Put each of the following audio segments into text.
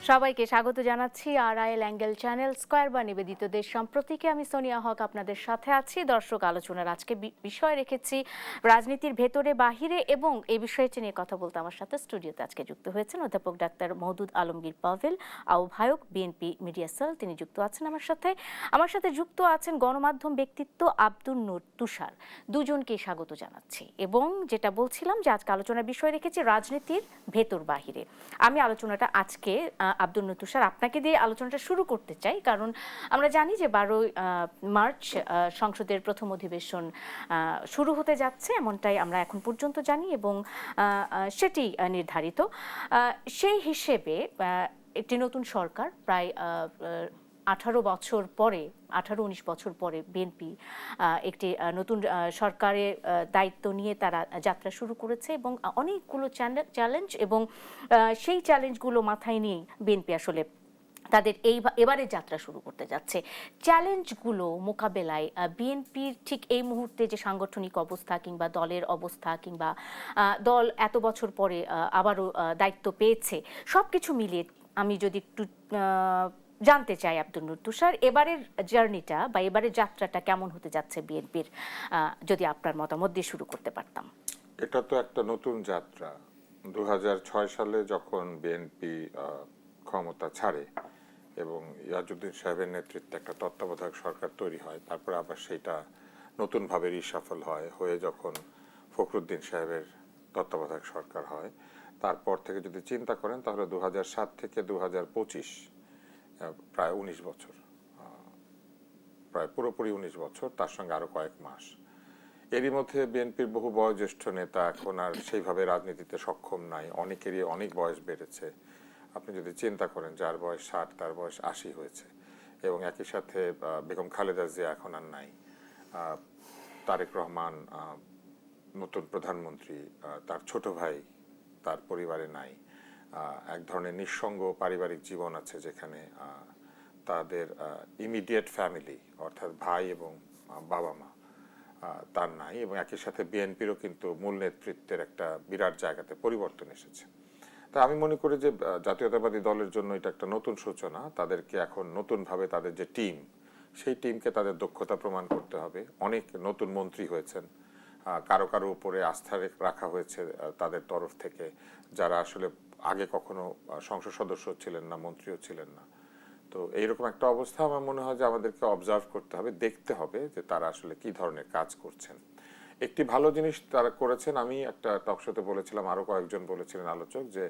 সবাইকে স্বাগত জানাচ্ছি আরআইএল অ্যাঙ্গেল চ্যানেল স্কয়ার বা নিবেদিত দেশ সম্প্রতিকে আমি সোনিয়া হক আপনাদের সাথে আছি। দর্শক, আলোচনার আজকে বিষয় রেখেছি রাজনীতির ভেতরে বাহিরে, এবং এই বিষয়টি নিয়ে কথা বলতে আমার সাথে স্টুডিওতে আজকে যুক্ত হয়েছেন অধ্যাপক ডাক্তার মওদুদ আলমগীর পাভেল, আহ্বায়ক বিএনপি মিডিয়া সেল, তিনি যুক্ত আছেন আমার সাথে যুক্ত আছেন গণমাধ্যম ব্যক্তিত্ব আব্দুন নূর তুষার। দুজনকেই স্বাগত জানাচ্ছি। এবং যেটা বলছিলাম যে আজকে আলোচনার বিষয় রেখেছি রাজনীতির ভেতর বাহিরে। আমি আলোচনাটা আজকে আব্দুন নূর তুষার আপনাকে দিয়ে আলোচনাটা শুরু করতে চাই, কারণ আমরা জানি যে 12 মার্চ সংসদের প্রথম অধিবেশন শুরু হতে যাচ্ছে, এমনটাই আমরা এখন পর্যন্ত জানি, এবং সেটি নির্ধারিত। সেই হিসেবে একটি নতুন সরকার প্রায় 18-19 বছর পরে বিএনপি একটি নতুন সরকারের দায়িত্ব নিয়ে তারা যাত্রা শুরু করেছে, এবং অনেকগুলো চ্যালেঞ্জ, এবং সেই চ্যালেঞ্জগুলো মাথায় নিয়ে বিএনপি আসলে তাদের এবারে যাত্রা শুরু করতে যাচ্ছে। চ্যালেঞ্জগুলো মোকাবেলায় বিএনপির ঠিক এই মুহূর্তে যে সাংগঠনিক অবস্থা কিংবা দলের অবস্থা কিংবা দল এত বছর পরে আবারও দায়িত্ব পেয়েছে, সব কিছু মিলিয়ে আমি যদি একটু জানতে চাই আব্দুন নূর তুষার, এবারের জার্নিটা বা এবারের যাত্রাটা কেমন হতে যাচ্ছে বিএনপির, যদি আপনার মতামত দিয়ে শুরু করতে পারতাম। এটা তো একটা নতুন যাত্রা। 2006 সালে যখন বিএনপি ক্ষমতা ছাড়ে এবং ইয়াজউদ্দিন সাহেবের নেতৃত্বে একটা তত্ত্বাবধায়ক সরকার তৈরি হয়, তারপর আবার সেটা নতুনভাবে রিশাফল হয়ে যখন ফখরুদ্দিন সাহেবের তত্ত্বাবধায়ক সরকার হয়, তারপর থেকে যদি চিন্তা করেন তাহলে 2007 থেকে 2025 প্রায় 19 বছর, প্রায় পুরোপুরি 19 বছর, তার সঙ্গে আরো কয়েক মাস। এরই মধ্যে বিএনপির বহু বয়োজ্যেষ্ঠ নেতা এখন আর সেইভাবে রাজনীতিতে সক্ষম নাই, অনেকেরই অনেক বয়স বেড়েছে। আপনি যদি চিন্তা করেন যার বয়স 60 তার বয়স 80 হয়েছে, এবং একই সাথে বেগম খালেদা জিয়া এখন আর নাই, তারেক রহমান নতুন প্রধানমন্ত্রী, তার ছোট ভাই তার পরিবারে নাই, এক ধরনের নিঃসঙ্গ পারিবারিক জীবন আছে যেখানে তাদের ইমিডিয়েট ফ্যামিলি অর্থাৎ ভাই এবং বাবা মা তার নাই, এবং একই সাথে বিএনপিরও কিন্তু মূল নেতৃত্বের একটা বিরাট জায়গাতে পরিবর্তন এসেছে। তা আমি মনে করি যে জাতীয়তাবাদী দলের জন্য এটা একটা নতুন সূচনা। তাদেরকে এখন নতুনভাবে তাদের যে টিম, সেই টিমকে তাদের দক্ষতা প্রমাণ করতে হবে। অনেক নতুন মন্ত্রী হয়েছেন, কারো কারো উপরে আস্থা রাখা হয়েছে তাদের তরফ থেকে, যারা আসলে আগে কখনো সংসদ সদস্য ছিলেন না, মন্ত্রীও ছিলেন না। তো এইরকম একটা অবস্থা আমার মনে হয় যে আমাদেরকে অবজার্ভ করতে হবে, দেখতে হবে যে তারা আসলে কি ধরনের কাজ করছেন। একটি ভালো জিনিস তারা করেছেন, আমি একটা টকশোতে বলেছিলাম, আরো কয়েকজন বলেছিলেন আলোচক, যে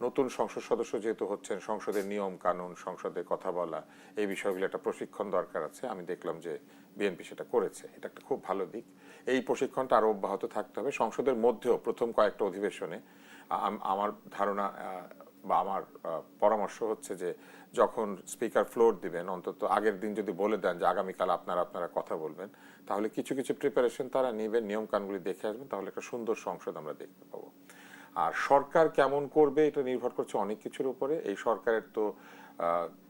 নতুন সংসদ সদস্য যেহেতু হচ্ছেন, সংসদের নিয়ম কানুন, সংসদে কথা বলা, এই বিষয়গুলো একটা প্রশিক্ষণ দরকার আছে। আমি দেখলাম যে বিএনপি সেটা করেছে, এটা একটা খুব ভালো দিক। এই প্রশিক্ষণটা আরো অব্যাহত থাকতে হবে। সংসদের মধ্যেও প্রথম কয়েকটা অধিবেশনে আমার ধারণা বা আমার পরামর্শ হচ্ছে যে যখন স্পিকার ফ্লোর দিবেন, অন্তত আগের দিন যদি বলে দেন যে আগামীকাল আপনারা কথা বলবেন, তাহলে কিছু কিছু প্রিপারেশন তারা নেবেন, নিয়ম কানুনগুলি দেখে আসবেন, তাহলে একটা সুন্দর সংসদ আমরা দেখতে পাবো। আর সরকার কেমন করবে এটা নির্ভর করছে অনেক কিছুর উপরে। এই সরকারের তো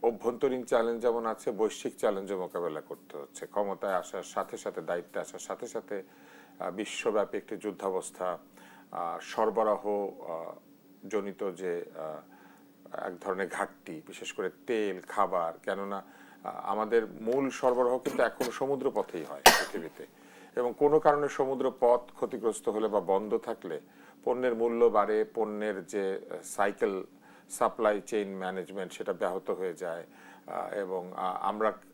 অভ্যন্তরীণ চ্যালেঞ্জ যেমন আছে, বৈশ্বিক চ্যালেঞ্জও মোকাবেলা করতে হচ্ছে। ক্ষমতায় আসার সাথে সাথে, দায়িত্বে আসার সাথে সাথে বিশ্বব্যাপী একটি যুদ্ধাবস্থা, সরবরাহ জনিত যে এক ধরনের ঘাটতি, বিশেষ করে তেল, খাবার, কেননা আমাদের মূল সরবরাহ কিন্তু এখন সমুদ্র পথেই হয় পৃথিবীতে, এবং কোনো কারণে সমুদ্র পথ ক্ষতিগ্রস্ত হলে বা বন্ধ থাকলে পণ্যের মূল্য বাড়ে, পণ্যের যে সাইকেল সাপ্লাই চেইন ম্যানেজমেন্ট সেটা ব্যাহত হয়ে যায়, এবং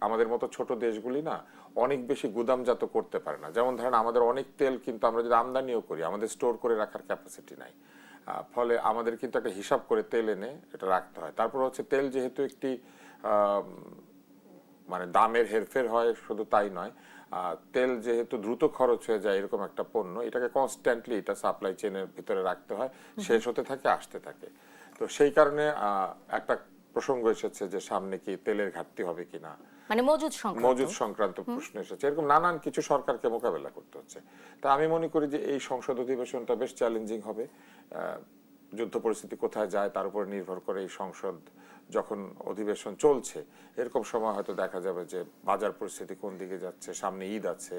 আমাদের মতো ছোট দেশগুলি না অনেক বেশি গুদামজাত করতে পারে না। যেমন ধরেন আমাদের অনেক তেল কিন্তু আমরা যদি আমদানিও করি, আমাদের স্টোর করে রাখার ক্যাপাসিটি নাই, ফলে আমাদের কিন্তু একটা হিসাব করে তেল এনে এটা রাখতে হয়। তারপর হচ্ছে তেল যেহেতু একটি মানে দামের হেরফের হয়, শুধু তাই নয়, তেল যেহেতু দ্রুত খরচ হয়ে যায় এরকম একটা পণ্য, এটাকে কনস্ট্যান্টলি এটা সাপ্লাই চেইনের ভিতরে রাখতে হয়, শেষ হতে থাকে আসতে থাকে। তো সেই কারণে একটা প্রসঙ্গ এসেছে যে সামনে কি তেলের ঘাটতি হবে কিনা, মানে মজুদ সংক্রান্ত প্রশ্ন এসেছে। এরকম নানান কিছু সরকারকে মোকাবেলা করতে হচ্ছে। তা আমি মনে করি যে এই সংসদ অধিবেশনটা বেশ চ্যালেঞ্জিং হবে। যুদ্ধ পরিস্থিতি কোথায় যায় তার উপর নির্ভর করে এই সংসদ যখন অধিবেশন চলছে, এরকম সময় হয়তো দেখা যাবে যে বাজার পরিস্থিতি কোন দিকে যাচ্ছে, সামনে ঈদ আছে,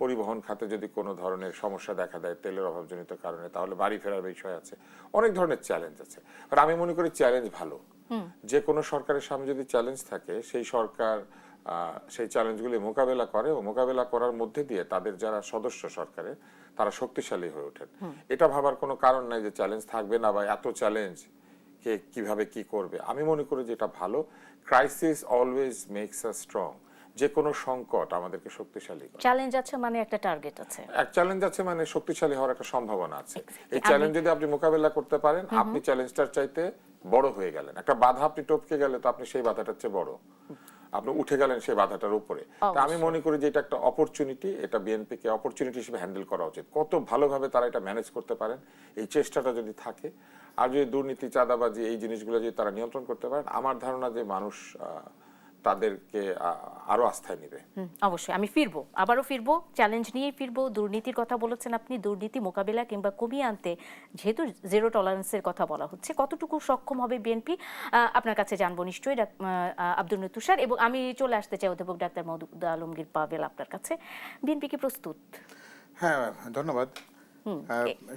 পরিবহন খাতে যদি কোনো ধরনের সমস্যা দেখা দেয় তেলের অভাবজনিত কারণে, তাহলে বাড়ি ফেরার বিষয় আছে, অনেক ধরনের চ্যালেঞ্জ আছে। আর আমি মনে করি চ্যালেঞ্জ ভালো, যে কোনো সরকারের সামনে যদি চ্যালেঞ্জ থাকে সেই সরকার সেই চ্যালেঞ্জগুলি মোকাবেলা করে ও মোকাবেলা করার মধ্যে দিয়ে তাদের যারা সদস্য সরকারের তারা শক্তিশালী হয়ে ওঠেন। এটা ভাবার কোনো কারণ নাই যে চ্যালেঞ্জ থাকবে না বা এত চ্যালেঞ্জ কে কিভাবে কি করবে। আমি মনে করি যে এটা ভালো। Crisis always makes us strong. যে কোনো সংকট আমাদেরকে শক্তিশালী করে। চ্যালেঞ্জ আছে মানে একটা টার্গেট আছে, এক চ্যালেঞ্জ আছে মানে শক্তিশালী হওয়ার একটা সম্ভাবনা আছে। Exactly. এই চ্যালেঞ্জ যদি আপনি মোকাবেলা করতে পারেন, আপনি চ্যালেঞ্জটার চাইতে বড় হয়ে গেলেন। একটা বাধা আপনি টপকে গেলে তো আপনি সেই বাধাটার চেয়ে বড়, আপনি উঠে গেলেন সেই বাধাটার উপরে। তা আমি মনে করি যে এটা একটা অপরচুনিটি, এটা বিএনপি কে অপরচুনিটি হিসেবে হ্যান্ডেল করা উচিত। কত ভালোভাবে তারা এটা ম্যানেজ করতে পারেন এই চেষ্টাটা যদি থাকে, আর যদি দুর্নীতি চাঁদাবাজি এই জিনিসগুলো যদি তারা নিয়ন্ত্রণ করতে পারেন, আমার ধারণা যে মানুষ তাদেরকে আরো আস্থায় নেবে। অবশ্যই আমি আবারও ফিরবো, চ্যালেঞ্জ নিয়েই ফিরবো। দুর্নীতির কথা বলেছেন আপনি, দুর্নীতি মোকাবিলা কিংবা কমিয়ে আনতে যেহেতু জিরো টলারেন্সের কথা বলা হচ্ছে, কতটুকু সক্ষম হবে বিএনপি আপনার কাছে জানবো নিশ্চয়ই আব্দুল নূর তুষার। এবং আমি চলে আসতে চাই অধ্যাপক ডাক্তার মওদুদ আলমগীর পাভেল আপনার কাছে। বিএনপি কি প্রস্তুত? হ্যাঁ, ধন্যবাদ।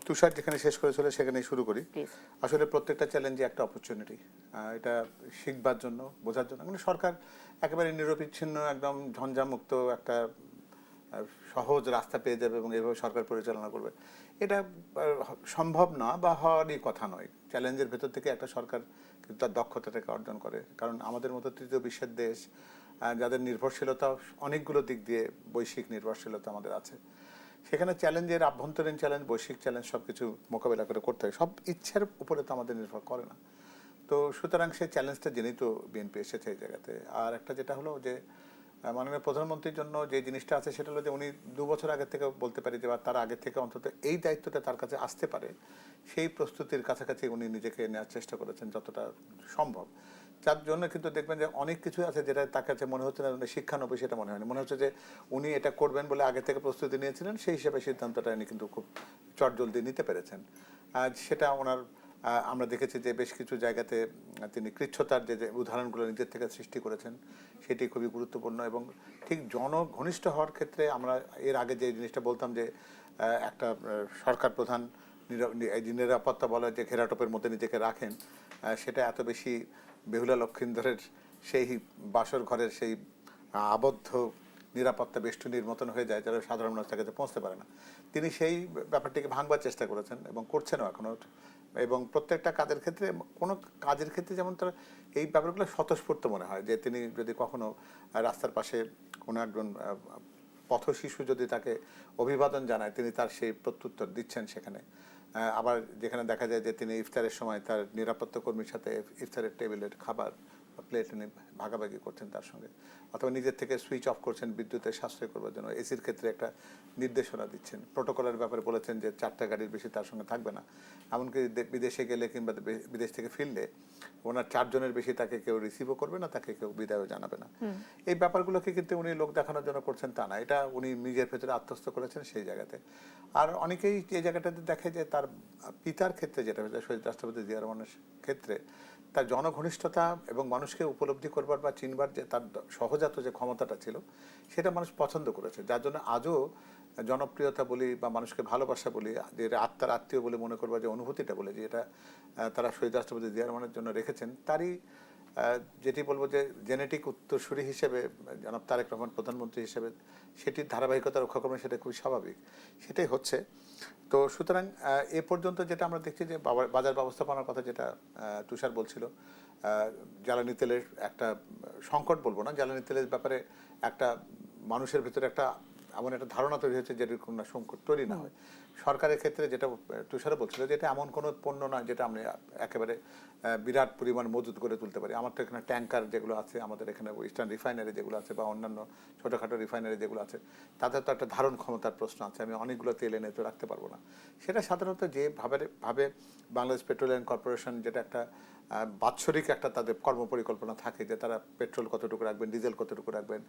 তুষার যেখানে শেষ করেছিল সেখানেই শুরু করি। আসলে প্রত্যেকটা চ্যালেঞ্জে একটা অপরচুনিটি, এটা শিখবার জন্য, বোঝার জন্য। মানে সরকার একেবারে নিরবিচ্ছিন্ন একদম ঝঞ্ঝামুক্ত একটা সহজ রাস্তা পেয়ে যাবে এবং এভাবে সরকার পরিচালনা করবে, এটা সম্ভব না বা হওয়ারই কথা নয়। চ্যালেঞ্জের ভেতর থেকে একটা সরকার কিন্তু তার দক্ষতাটাকে অর্জন করে। কারণ আমাদের মতো তৃতীয় বিশ্বের দেশ, যাদের নির্ভরশীলতা অনেকগুলো দিক দিয়ে, বৈশ্বিক নির্ভরশীলতা আমাদের আছে, সেখানে চ্যালেঞ্জের আভ্যন্তরীণ চ্যালেঞ্জ, বৈশ্বিক চ্যালেঞ্জ সবকিছু মোকাবেলা করে করতে হয়। সব ইচ্ছার উপরে তো আমাদের নির্ভর করে না। তো সুতরাং সেই চ্যালেঞ্জটা জেনেই তো বিএনপি এসেছে এই জায়গাতে। আর একটা যেটা হলো যে মাননীয় প্রধানমন্ত্রীর জন্য যে জিনিসটা আছে সেটা হলো যে উনি 2 বছর আগে থেকে বলতে পারি যে, বা তার আগে থেকে অন্তত এই দায়িত্বটা তার কাছে আসতে পারে, সেই প্রস্তুতির কাছাকাছি উনি নিজেকে নেওয়ার চেষ্টা করেছেন যতটা সম্ভব। যার জন্য কিন্তু দেখবেন যে অনেক কিছু আছে যেটা তার কাছে মনে হচ্ছে না উনি শিক্ষানবিশ, সেটা মনে হয়নি। মনে হচ্ছে যে উনি এটা করবেন বলে আগে থেকে প্রস্তুতি নিয়েছিলেন, সেই হিসেবে সিদ্ধান্তটা উনি কিন্তু খুব চটজলদি নিতে পেরেছেন। সেটা ওনার আমরা দেখেছি যে বেশ কিছু জায়গাতে তিনি কৃচ্ছতার যে উদাহরণগুলো নিজের থেকে সৃষ্টি করেছেন, সেটি খুবই গুরুত্বপূর্ণ। এবং ঠিক জনঘনিষ্ঠ হওয়ার ক্ষেত্রে আমরা এর আগে যে জিনিসটা বলতাম যে একটা সরকার প্রধান নিরাপত্তা বলে যে ঘেরাটোপের মধ্যে নিজেকে রাখেন, সেটা এত বেশি বেহুলা লক্ষিন্দরের সেই বাসর ঘরের সেই আবদ্ধ নিরাপত্তা বেষ্টনীর মতন হয়ে যায়, যারা সাধারণ মানুষের কাছে পৌঁছতে পারে না। তিনি সেই ব্যাপারটিকে ভাঙবার চেষ্টা করেছেন এবং করছেনও এখনও। এবং প্রত্যেকটা কাজের ক্ষেত্রে, কোনো কাজের ক্ষেত্রে যেমন তার এই ব্যাপারগুলো স্বতঃস্ফূর্ত মনে হয় যে তিনি যদি কখনো রাস্তার পাশে কোনো একজন পথশিশু যদি তাকে অভিবাদন জানায়, তিনি তার সেই প্রত্যুত্তর দিচ্ছেন সেখানে। আবার যেখানে দেখা যায় যে তিনি ইফতারের সময় তার নিরাপত্তা কর্মীর সাথে ইফতারের টেবিলের খাবার বা প্লেট এনে ভাগাভাগি করছেন তার সঙ্গে, অথবা নিজের থেকে সুইচ অফ করছেন বিদ্যুতের সাশ্রয় করবার জন্য, এসির ক্ষেত্রে একটা নির্দেশনা দিচ্ছেন। প্রোটোকলের ব্যাপারে বলেছেন যে 4টা গাড়ির বেশি তার সঙ্গে থাকবে না। এমনকি বিদেশে গেলে কিংবা বিদেশ থেকে ফিরলে ওনার 4 জনের বেশি তাকে কেউ রিসিভও করবে না, তাকে কেউ বিদায়ও জানাবে না। এই ব্যাপারগুলোকে কিন্তু উনি লোক দেখানোর জন্য করছেন তা না, এটা উনি নিজের ভেতরে আত্মস্থ করেছেন সেই জায়গাতে। আর অনেকেই এই জায়গাটাতে দেখে যে তার পিতার ক্ষেত্রে যেটা হয়েছে, শহীদ রাষ্ট্রপতি জিয়া রহমানের ক্ষেত্রে, তার জনঘনিষ্ঠতা এবং মানুষকে উপলব্ধি করবার বা চিনবার যে তার সহজাত যে ক্ষমতাটা ছিল, সেটা মানুষ পছন্দ করেছে। যার জন্য আজও জনপ্রিয়তা বলি বা মানুষকে ভালোবাসা বলি, যে আত্মার আত্মীয় বলে মনে করবার যে অনুভূতিটা বলে, যে এটা তারা শহীদ রাষ্ট্রপতি জিয়া রহমানের জন্য রেখেছেন, তারই যেটি বলবো যে জেনেটিক উত্তরসূরি হিসেবে জনাব তারেক রহমান প্রধানমন্ত্রী হিসেবে সেটির ধারাবাহিকতা রক্ষা করবেন, সেটা খুবই স্বাভাবিক, সেটাই হচ্ছে। তো সুতরাং এ পর্যন্ত যেটা আমরা দেখছি যে বাজার ব্যবস্থাপনার কথা যেটা তুষার বলছিল, জ্বালানি তেলের একটা সংকট বলবো না, জ্বালানি তেলের ব্যাপারে একটা মানুষের ভিতরে একটা এমন একটা ধারণা তৈরি হয়েছে যেটির কোনো সংকট তৈরি না হয়। সরকারের ক্ষেত্রে যেটা তুষার বলছিল যে এটা এমন কোনো পণ্য নয় যেটা আমরা একেবারে বিরাট পরিমাণ মজুত করে তুলতে পারি। আমার তো এখানে ট্যাঙ্কার যেগুলো আছে, আমাদের এখানে ইস্টার্ন রিফাইনারি যেগুলো আছে বা অন্যান্য ছোটোখাটো রিফাইনারি যেগুলো আছে, তাদের তো একটা ধারণ ক্ষমতার প্রশ্ন আছে। আমি অনেকগুলো তেল এনে তো রাখতে পারবো না। সেটা সাধারণত যে ভাবে বাংলাদেশ পেট্রোলিয়াম কর্পোরেশন, যেটা একটা বাৎসরিক একটা তাদের কর্মপরিকল্পনা থাকে যে তারা পেট্রোল কতটুকু রাখবেন, ডিজেল কতটুকু রাখবেন,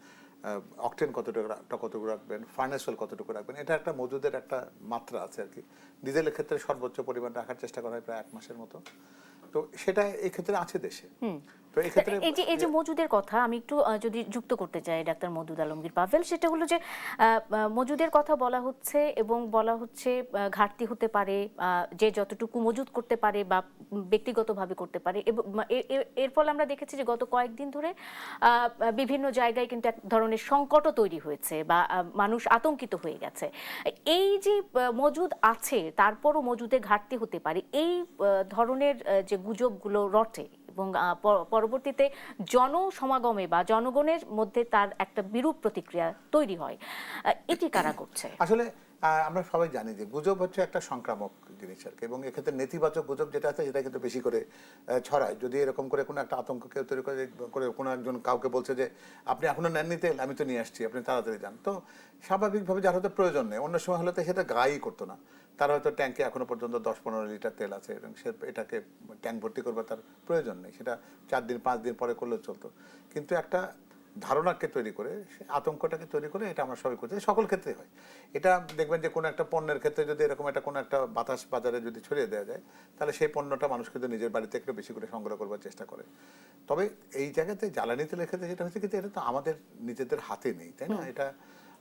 অকটেন কতটুকু রাখবেন, ফার্নেস অয়েল কতটুকু রাখবেন, এটা একটা মজুদের একটা মাত্রা আছে আর কি। ডিজেলের ক্ষেত্রে সর্বোচ্চ পরিমাণ রাখার চেষ্টা করা হয় প্রায় 1 মাসের মতো। তো সেটা এই ক্ষেত্রে আছে দেশে। তো এই ক্ষেত্রে এই যে মজুদের কথা আমি একটু যদি যুক্ত করতে চাই ডাক্তার মওদুদ আলমগীর পাভেল, সেটা হলো যে মজুদের কথা বলা হচ্ছে এবং বলা হচ্ছে ঘাটতি হতে পারে, যে যতটুকু মজুদ করতে পারে বা ব্যক্তিগতভাবে করতে পারে, এবং এর ফলে আমরা দেখেছি যে গত কয়েকদিন ধরে বিভিন্ন জায়গায় কিন্তু এক ধরনের সংকটও তৈরি হয়েছে বা মানুষ আতঙ্কিত হয়ে গেছে। এই যে মজুদ আছে তারপরও মজুদে ঘাটতি হতে পারে, এই ধরনের যে গুজবগুলো রটে এবং পরবর্তীতে জনসমাগমে বা জনগণের মধ্যে তার একটা বিরূপ প্রতিক্রিয়া তৈরি হয়, এটি কারা করছে? আসলে আমরা সবাই জানি যে গুজব হচ্ছে একটা সংক্রামক জিনিস আর কি, এবং এক্ষেত্রে নেতিবাচক গুজব যেটা আছে সেটা কিন্তু বেশি করে ছড়ায়। যদি এরকম করে কোনো একটা আতঙ্ক কেউ তৈরি করে কোনো একজন কাউকে বলছে যে আপনি এখনো নেননি তেল, আমি তো নিয়ে আসছি, আপনি তাড়াতাড়ি যান, তো স্বাভাবিকভাবে যার হয়তো প্রয়োজন নেই, অন্য সময় হলে তো সেটা গায়েই করতো না। তার হয়তো ট্যাঙ্কে এখনো পর্যন্ত 10-15 লিটার তেল আছে এবং সে এটাকে ট্যাঙ্ক ভর্তি করবার তার প্রয়োজন নেই, সেটা 4 দিন 5 দিন পরে করলেও চলতো। কিন্তু একটা ধারণাকে তৈরি করে, আতঙ্কটাকে তৈরি করে, এটা আমরা সবাই করছি, সকল ক্ষেত্রে হয় এটা। দেখবেন যে কোনো একটা পণ্যের ক্ষেত্রে যদি এরকম একটা কোনো একটা বাতাস বাজারে যদি ছড়িয়ে দেওয়া যায়, তাহলে সেই পণ্যটা মানুষ কিন্তু নিজের বাড়িতে একটু বেশি করে সংগ্রহ করবার চেষ্টা করে। তবে এই জায়গাতে জ্বালানি তেলের ক্ষেত্রে যেটা হচ্ছে কিন্তু এটা তো আমাদের নিজেদের হাতে নেই, তাই না? এটা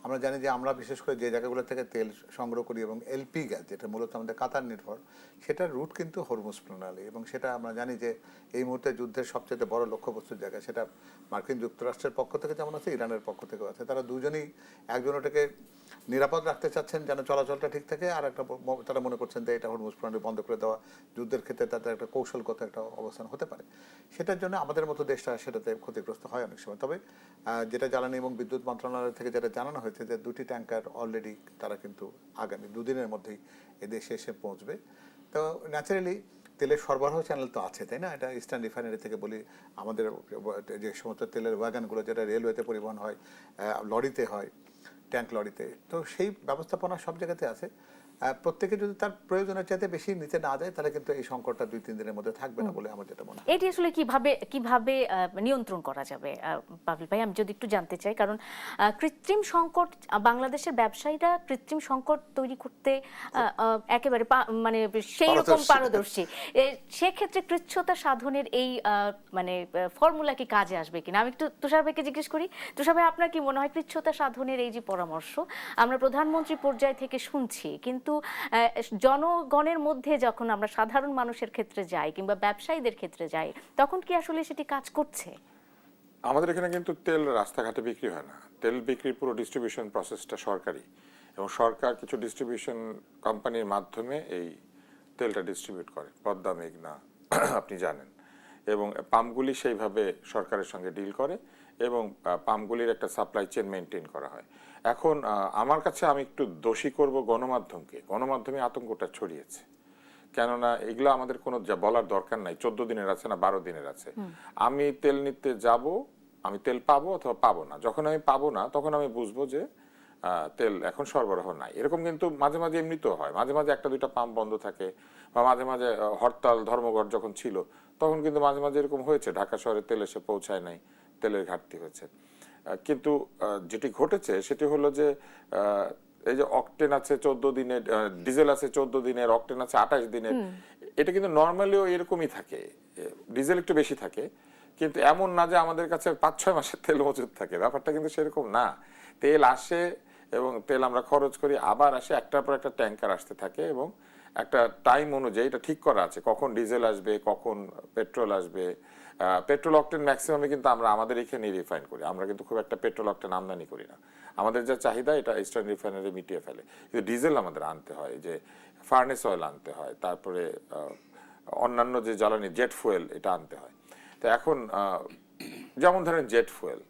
আমরা জানি যে আমরা বিশেষ করে যে জায়গাগুলো থেকে তেল সংগ্রহ করি এবং এলপি গ্যাস যেটা মূলত আমাদের কাতার নির্ভর, সেটার রুট কিন্তু হরমুজ প্রণালী, এবং সেটা আমরা জানি যে এই মুহূর্তে যুদ্ধের সবচেয়ে বড় লক্ষ্যবস্তুর জায়গা। সেটা মার্কিন যুক্তরাষ্ট্রের পক্ষ থেকে যেমন আছে, ইরানের পক্ষ থেকেও আছে। তারা দুজনেই একজন ওটাকে নিরাপদ রাখতে চাচ্ছেন যেন চলাচলটা ঠিক থাকে, আর একটা তারা মনে করছেন যে এটা হরমুজ প্রণালী বন্ধ করে দেওয়া যুদ্ধের ক্ষেত্রে তাদের একটা কৌশলগত একটা অবস্থান হতে পারে। সেটার জন্য আমাদের মতো দেশটা সেটাতে ক্ষতিগ্রস্ত হয় অনেক সময়। তবে যেটা জ্বালানি এবং বিদ্যুৎ মন্ত্রণালয় থেকে যেটা জানানো হয়েছে যে 2টি ট্যাঙ্কার অলরেডি তারা কিন্তু আগামী 2 দিনের মধ্যেই এদেশে এসে পৌঁছবে। তো ন্যাচারালি তেলের সরবরাহ চ্যানেল তো আছে, তাই না? এটা ইস্টার্ন রিফাইনারি থেকে বলি, আমাদের যে সমস্ত তেলের ওয়াগানগুলো যেটা রেলওয়েতে পরিবহন হয়, লরিতে হয়, ট্যাঙ্ক লরিতে, তো সেই ব্যবস্থাপনা সব জায়গাতে আছে। প্রত্যেকে যদি তার প্রয়োজনের চাইতে বেশি নিতে না যায়, তাহলে কিন্তু এই সংকটটা 2-3 দিনের মধ্যে থাকবে না বলে আমার যেটা মনে হয়। এটি আসলে কিভাবে নিয়ন্ত্রণ করা যাবে পাভেল ভাই, আমি যদি একটু জানতে চাই, কারণ কৃত্রিম সংকট, বাংলাদেশের ব্যবসায়ীরা কৃত্রিম সংকট তৈরি করতে একেবারে মানে সেই রকম পারদর্শী। সেক্ষেত্রে কৃচ্ছ্রতা সাধনের এই মানে ফর্মুলা কি কাজে আসবে কিনা, আমি একটু তুষার ভাইকে জিজ্ঞেস করি। তুষার ভাই, আপনার কি মনে হয় কৃচ্ছ্রতা সাধনের এই যে পরামর্শ আমরা প্রধানমন্ত্রী পর্যায় থেকে শুনছি, কিন্তু জনগণের মধ্যে যখন আমরা সাধারণ মানুষের ক্ষেত্রে যাই কিংবা ব্যবসায়ীদের ক্ষেত্রে যাই, তখন কি আসলে সেটি কাজ করছে? আমাদের এখানে কিন্তু তেল রাস্তাঘাটে বিক্রি হয় না। তেল বিক্রির পুরো ডিস্ট্রিবিউশন প্রসেসটা সরকারি, এবং সরকার কিছু ডিস্ট্রিবিউশন কোম্পানির মাধ্যমে এই তেলটা ডিস্ট্রিবিউট করে, পদ্মা, মেঘনা আপনি জানেন, এবং পাম্পগুলি সেইভাবে সরকারের সঙ্গে ডিল করে এবং পাম্পগুলির একটা সাপ্লাই চেন মেনটেন করা হয়। এখন আমার কাছে আমি একটু দোষী করব গণমাধ্যমকে। গণমাধ্যমে আতঙ্কটা ছড়িয়েছে, কেননা এগুলো আমাদের কোনো বলার দরকার নাই। 14 দিনের আছে না 12 দিনের আছে। আমি তেল নিতে যাব, আমি তেল পাবো অথবা পাবো না। যখন আমি পাবো না তখন আমি বুঝবো যে তেল এখন সরবরাহ নাই। এরকম কিন্তু মাঝে মাঝে এমনিতেও হয়, মাঝে মাঝে 1-2টা পাম্প বন্ধ থাকে, বা মাঝে মাঝে হরতাল ধর্মঘট যখন ছিল তখন কিন্তু মাঝে মাঝে এরকম হয়েছে, ঢাকা শহরে তেল এসে পৌঁছায় নাই, তেলের ঘাটতি হয়েছে। কিন্তু যেটি ঘটেছে সেটি হলো যে এই যে অকটেন আছে 14 দিনের, ডিজেল আছে 14 দিনের, অকটেন আছে 28 দিনের, এটা কিন্তু নর্মালিও এরকমই থাকে। ডিজেল একটু বেশি থাকে, কিন্তু এমন না যে আমাদের কাছে 5-6 মাসের তেল মজুদ থাকে, ব্যাপারটা কিন্তু সেরকম না। তেল আসে এবং তেল আমরা খরচ করি, আবার আসে, একটার পর একটা ট্যাঙ্কার আসতে থাকে, এবং একটা টাইম অনুযায়ী এটা ঠিক করা আছে কখন ডিজেল আসবে, কখন পেট্রোল আসবে। পেট্রোল অকটেন ম্যাক্সিমামে কিন্তু আমরা আমাদের এখানেই রিফাইন করি, আমরা কিন্তু খুব একটা পেট্রোল অকটেন আমদানি করি না। আমাদের যা চাহিদা এটা ইস্টার্ন রিফাইনারি মিটিয়ে ফেলে। কিন্তু ডিজেল আমাদের আনতে হয়, যে ফার্নেস অয়েল আনতে হয়, তারপরে অন্যান্য যে জ্বালানি জেট ফুয়েল এটা আনতে হয়। তো এখন যেমন ধরেন জেট ফুয়েল,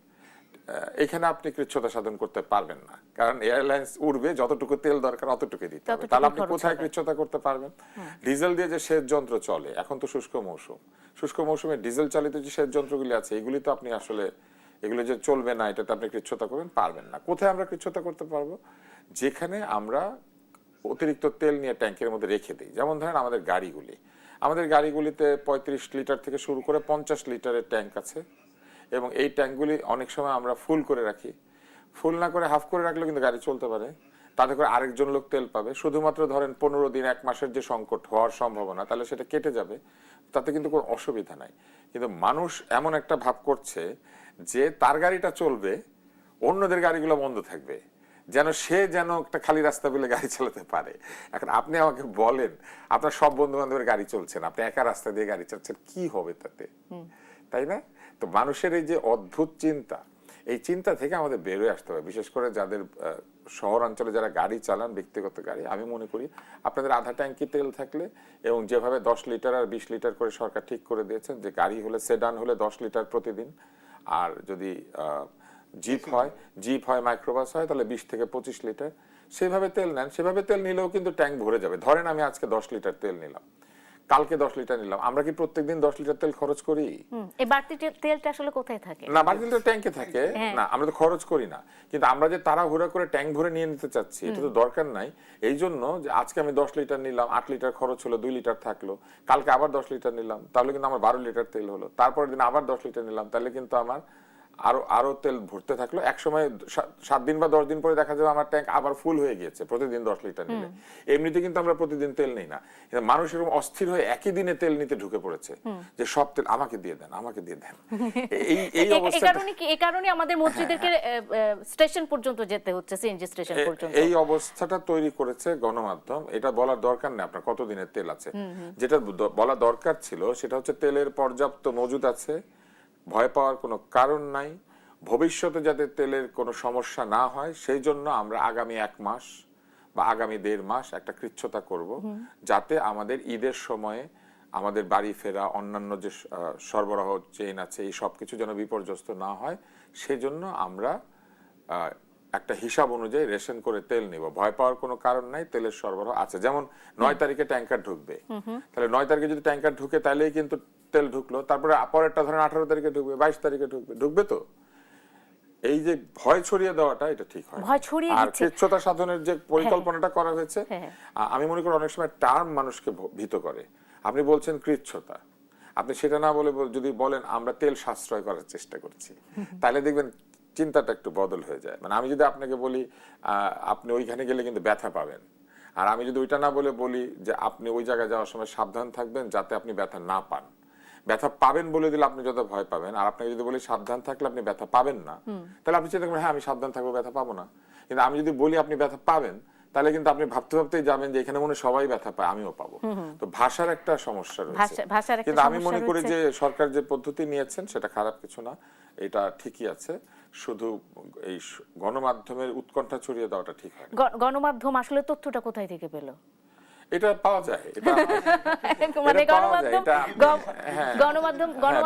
এখানে আপনি কৃচ্ছ্রতা সাধন করতে পারবেন না, কারণ এয়ারলাইন্স উড়বে, যতটুকু তেল দরকার অতটুকু দিতে হবে। তাহলে আপনি কোথায় কৃচ্ছ্রতা করতে পারবেন? ডিজেল দিয়ে যে সেচ যন্ত্র চলে, এখন তো শুষ্ক মৌসুম, শুষ্ক মৌসুমে ডিজেল চালিত যে সেচ যন্ত্রগুলি আছে এগুলি তো আপনি আসলে এগুলো যে চলবে না, এটাতে আপনি কৃচ্ছ্রতা করবেন পারবেন না। কোথায় আমরা কৃচ্ছ্রতা করতে পারবো? যেখানে আমরা অতিরিক্ত তেল নিয়ে ট্যাঙ্কের মধ্যে রেখে দিই। যেমন ধরেন আমাদের গাড়িগুলিতে 35 লিটার থেকে শুরু করে 50 লিটারের ট্যাঙ্ক আছে, এবং এই ট্যাঙ্কগুলি অনেক সময় আমরা ফুল করে রাখি। ফুল না করে হাফ করে রাখলেও কিন্তু গাড়ি চলতে পারে, তাতে করে আরেকজন লোক তেল পাবে। শুধুমাত্র ধরেন 15 দিন 1 মাসের যে সংকট হওয়ার সম্ভাবনা, তাহলে সেটা কেটে যাবে। তাতে কিন্তু কোনো অসুবিধা নাই, কিন্তু মানুষ এমন একটা ভাব করছে যে তার গাড়িটা চলবে, অন্যদের গাড়িগুলো বন্ধ থাকবে, যেন সে যেন একটা খালি রাস্তা পেলে গাড়ি চালাতে পারে। এখন আপনি আমাকে বলেন, আপনার সব বন্ধু বান্ধবের গাড়ি চলছেন, আপনি একা রাস্তা দিয়ে গাড়ি চালাচ্ছেন, কি হবে তাতে? তাই না? তো মানুষের এই যে অদ্ভুত চিন্তা, এই চিন্তা থেকে আমাদের বেরোয় আসতে হবে। বিশেষ করে যাদের শহরাঞ্চলে যারা গাড়ি চালান, ব্যক্তিগত গাড়ি, আমি মনে করি আপনাদের আধা ট্যাঙ্কি তেল থাকলে, এবং যেভাবে 10 লিটার আর 20 লিটার করে সরকার ঠিক করে দিয়েছেন, যে গাড়ি হলে সেডান হলে 10 লিটার প্রতিদিন, আর যদি জিপ হয় মাইক্রোবাস হয় তাহলে 20 থেকে 25 লিটার, সেভাবে তেল নেন। সেভাবে তেল নিলেও কিন্তু ট্যাঙ্ক ভরে যাবে। ধরেন আমি আজকে 10 লিটার তেল নিলাম, কালকে 10 লিটার নিলাম, আমরা কি প্রত্যেকদিন 10 লিটার তেল খরচ করি? এই বাড়তি তেলটা আসলে কোথায় থাকে? না, বাড়তি তেলটা ট্যাঙ্কে থাকে না, আমরা তো খরচ করি না। কিন্তু আমরা যে তাড়াহুড়া করে ট্যাঙ্ক ভরে নিয়ে নিতে চাচ্ছি, এটা তো দরকার নাই। এই জন্য যে আজকে আমি 10 লিটার নিলাম, 8 লিটার খরচ হলো, 2 লিটার থাকলো, কালকে আবার 10 লিটার নিলাম, তাহলে কিন্তু আমার 12 লিটার তেল হলো, তারপরের দিন আবার 10 লিটার নিলাম, তাহলে কিন্তু আমার আরো তেল ভরতে থাকলো। এক সময় 7 দিন বা 10 দিন পরে দেখা যাবে আমার ট্যাঙ্ক আবার ফুল হয়ে গিয়েছে প্রতিদিন 10 লিটার নিলে। এমনিতে কিন্তু আমরা প্রতিদিন তেল নেই না, মানুষ এরকম অস্থির হয়ে একই দিনে তেল নিতে ঢুকে পড়েছে, যে সব তেল আমাকে দিয়ে দেন, আমাকে দিয়ে দেন। এই অবস্থা, এই কারণে আমাদের মন্ত্রীদেরকে স্টেশন পর্যন্ত যেতে হচ্ছে, সিএনজি স্টেশন পর্যন্ত। এই অবস্থাটা তৈরি করেছে গণমাধ্যম। এটা বলার দরকার নেই আপনার কত দিনের তেল আছে। যেটা বলা দরকার ছিল সেটা হচ্ছে তেলের পর্যাপ্ত মজুদ আছে, ভয় পাওয়ার কোনো কারণ নাই, ভবিষ্যতে যাতে তেলের কোনো সমস্যা না হয় সেই জন্য আমরা আগামী 1 মাস বা আগামী 1.5 মাস একটা কৃচ্ছ্রতা করব, যাতে আমাদের ঈদের সময়ে আমাদের বাড়ি ফেরা, অন্যান্য যে সরবরাহ চেইন আছে, এই সব কিছু যেন বিপর্যস্ত না হয়, সেজন্য আমরা একটা হিসাব অনুযায়ী রেশন করে তেল নিব। ভয় পাওয়ার কোনো কারণ নাই, তেলের সরবরাহ আছে। যেমন 9 তারিখে ট্যাঙ্কার ঢুকবে, তাহলে 9 তারিখে যদি ট্যাঙ্কার ঢুকে তাহলেই কিন্তু তেল ঢুকলো, তারপরে পরেরটা ধরেন 18 তারিখে ঢুকবে, 22 তারিখে ঢুকবে তো। এই যে ভয় ছড়িয়ে দেওয়াটা, এটা ঠিক হয়। আর কৃচ্ছ্রতা সাধনের যে পরিকল্পনাটা করা হয়েছে, আমি মনে করি অনেক সময় টার্ম মানুষকে ভীত করে। আপনি বলছেন কৃচ্ছ্রতা, আপনি সেটা না বলে যদি বলেন আমরা তেল সাশ্রয় করার চেষ্টা করছি, তাহলে দেখবেন চিন্তাটা একটু বদল হয়ে যায়। মানে আমি যদি আপনাকে বলি আপনি ওইখানে গেলে কিন্তু ব্যথা পাবেন, আর আমি যদি ওইটা না বলে বলি যে আপনি ওই জায়গায় যাওয়ার সময় সাবধান থাকবেন যাতে আপনি ব্যথা না পান, ব্যথা পাবেন বলে দিলে আপনি যত ভয় পাবেন। আর আপনাকে যদি বলি সাবধান থাকলে আপনি ব্যথা পাবেন না, তাহলে আপনি চিন্তা করবেন হ্যাঁ আমি সাবধান থাকবো, ব্যথা পাবো না। কিন্তু আমি যদি বলি আপনি ব্যথা পাবেন, তাহলে কিন্তু আপনি ভাবতে ভাবতেই যাবেন যে এখানে মনে সবাই ব্যথা পায়, আমিও পাবো। তো ভাষার একটা সমস্যা রয়েছে। কিন্তু আমি মনে করি যে সরকার যে পদ্ধতি নিয়েছেন সেটা খারাপ কিছু না, এটা ঠিকই আছে। শুধু এই গণমাধ্যমের উৎকণ্ঠা ছড়িয়ে দেওয়াটা ঠিক হয়। গণমাধ্যম আসলে তথ্যটা কোথায় থেকে পেল? এটা পাওয়া যায়,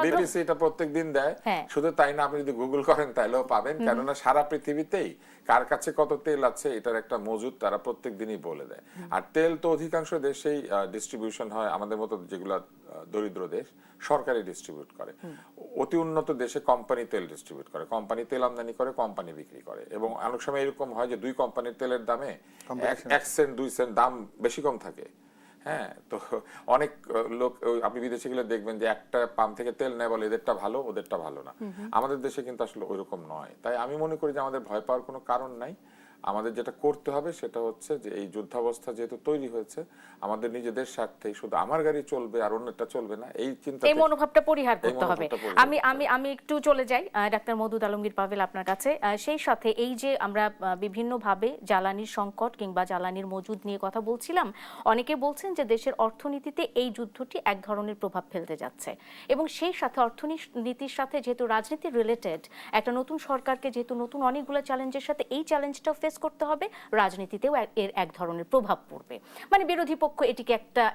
বিবিসি এটা প্রত্যেকদিন দেয়। শুধু তাই না, আপনি যদি গুগল করেন তাহলেও পাবেন, কেননা সারা পৃথিবীতেই কার কাছে কত তেল আছে এটার একটা মজুদ তারা প্রত্যেক দিনই বলে দেয়। আর তেল তো অধিকাংশ দেশেই ডিস্ট্রিবিউশন হয়, আমাদের মতো যেগুলা দরিদ্র দেশ সরকারি ডিস্ট্রিবিউট করে। অতি উন্নত দেশে কোম্পানি তেল ডিস্ট্রিবিউট করে, কোম্পানি তেল আমদানি করে, কোম্পানি বিক্রি করে। এবং অনেক সময় এরকম হয় যে 2 কোম্পানির তেলের দামে 1 সেন্ট 2 সেন্ট দাম বেশি কম থাকে। হ্যাঁ, তো অনেক লোক আপনি বিদেশে গেলে দেখবেন যে একটা পাম্প থেকে তেল নেয়, বলে এদেরটা ভালো ওদেরটা ভালো না। আমাদের দেশে কিন্তু আসলে ওইরকম নয়। তাই আমি মনে করি যে আমাদের ভয় পাওয়ার কোনো কারণ নাই। আমাদের যেটা করতে হবে সেটা হচ্ছে যে এই যুদ্ধাবস্থা যেহেতু তৈরি হয়েছে, আমাদের নিজেদের স্বার্থে শুধু আমার গাড়ি চলবে আর অন্যটা চলবে না, এই চিন্তা, এই মনোভাবটা পরিহার করতে হবে। আমি একটু চলে যাই ডাক্তার মওদুদ আলমগীর পাভেল আপনার কাছে। সেই সাথে এই যে আমরা বিভিন্নভাবে জ্বালানির সংকট কিংবা জ্বালানির মজুদ নিয়ে কথা বলছিলাম, অনেকে বলছেন যে দেশের অর্থনীতিতে এই যুদ্ধটি এক ধরনের প্রভাব ফেলতে যাচ্ছে, এবং সেই সাথে অর্থনীতির সাথে যেহেতু রাজনীতি রিলেটেড, একটা নতুন সরকারকে যেহেতু নতুন অনেকগুলো চ্যালেঞ্জের সাথে এই চ্যালেঞ্জটাও ফেস করতে হবে, রাজনীতিতেও এর এক ধরনের প্রভাব পড়বে। মানে বিরোধী পক্ষ এটিকে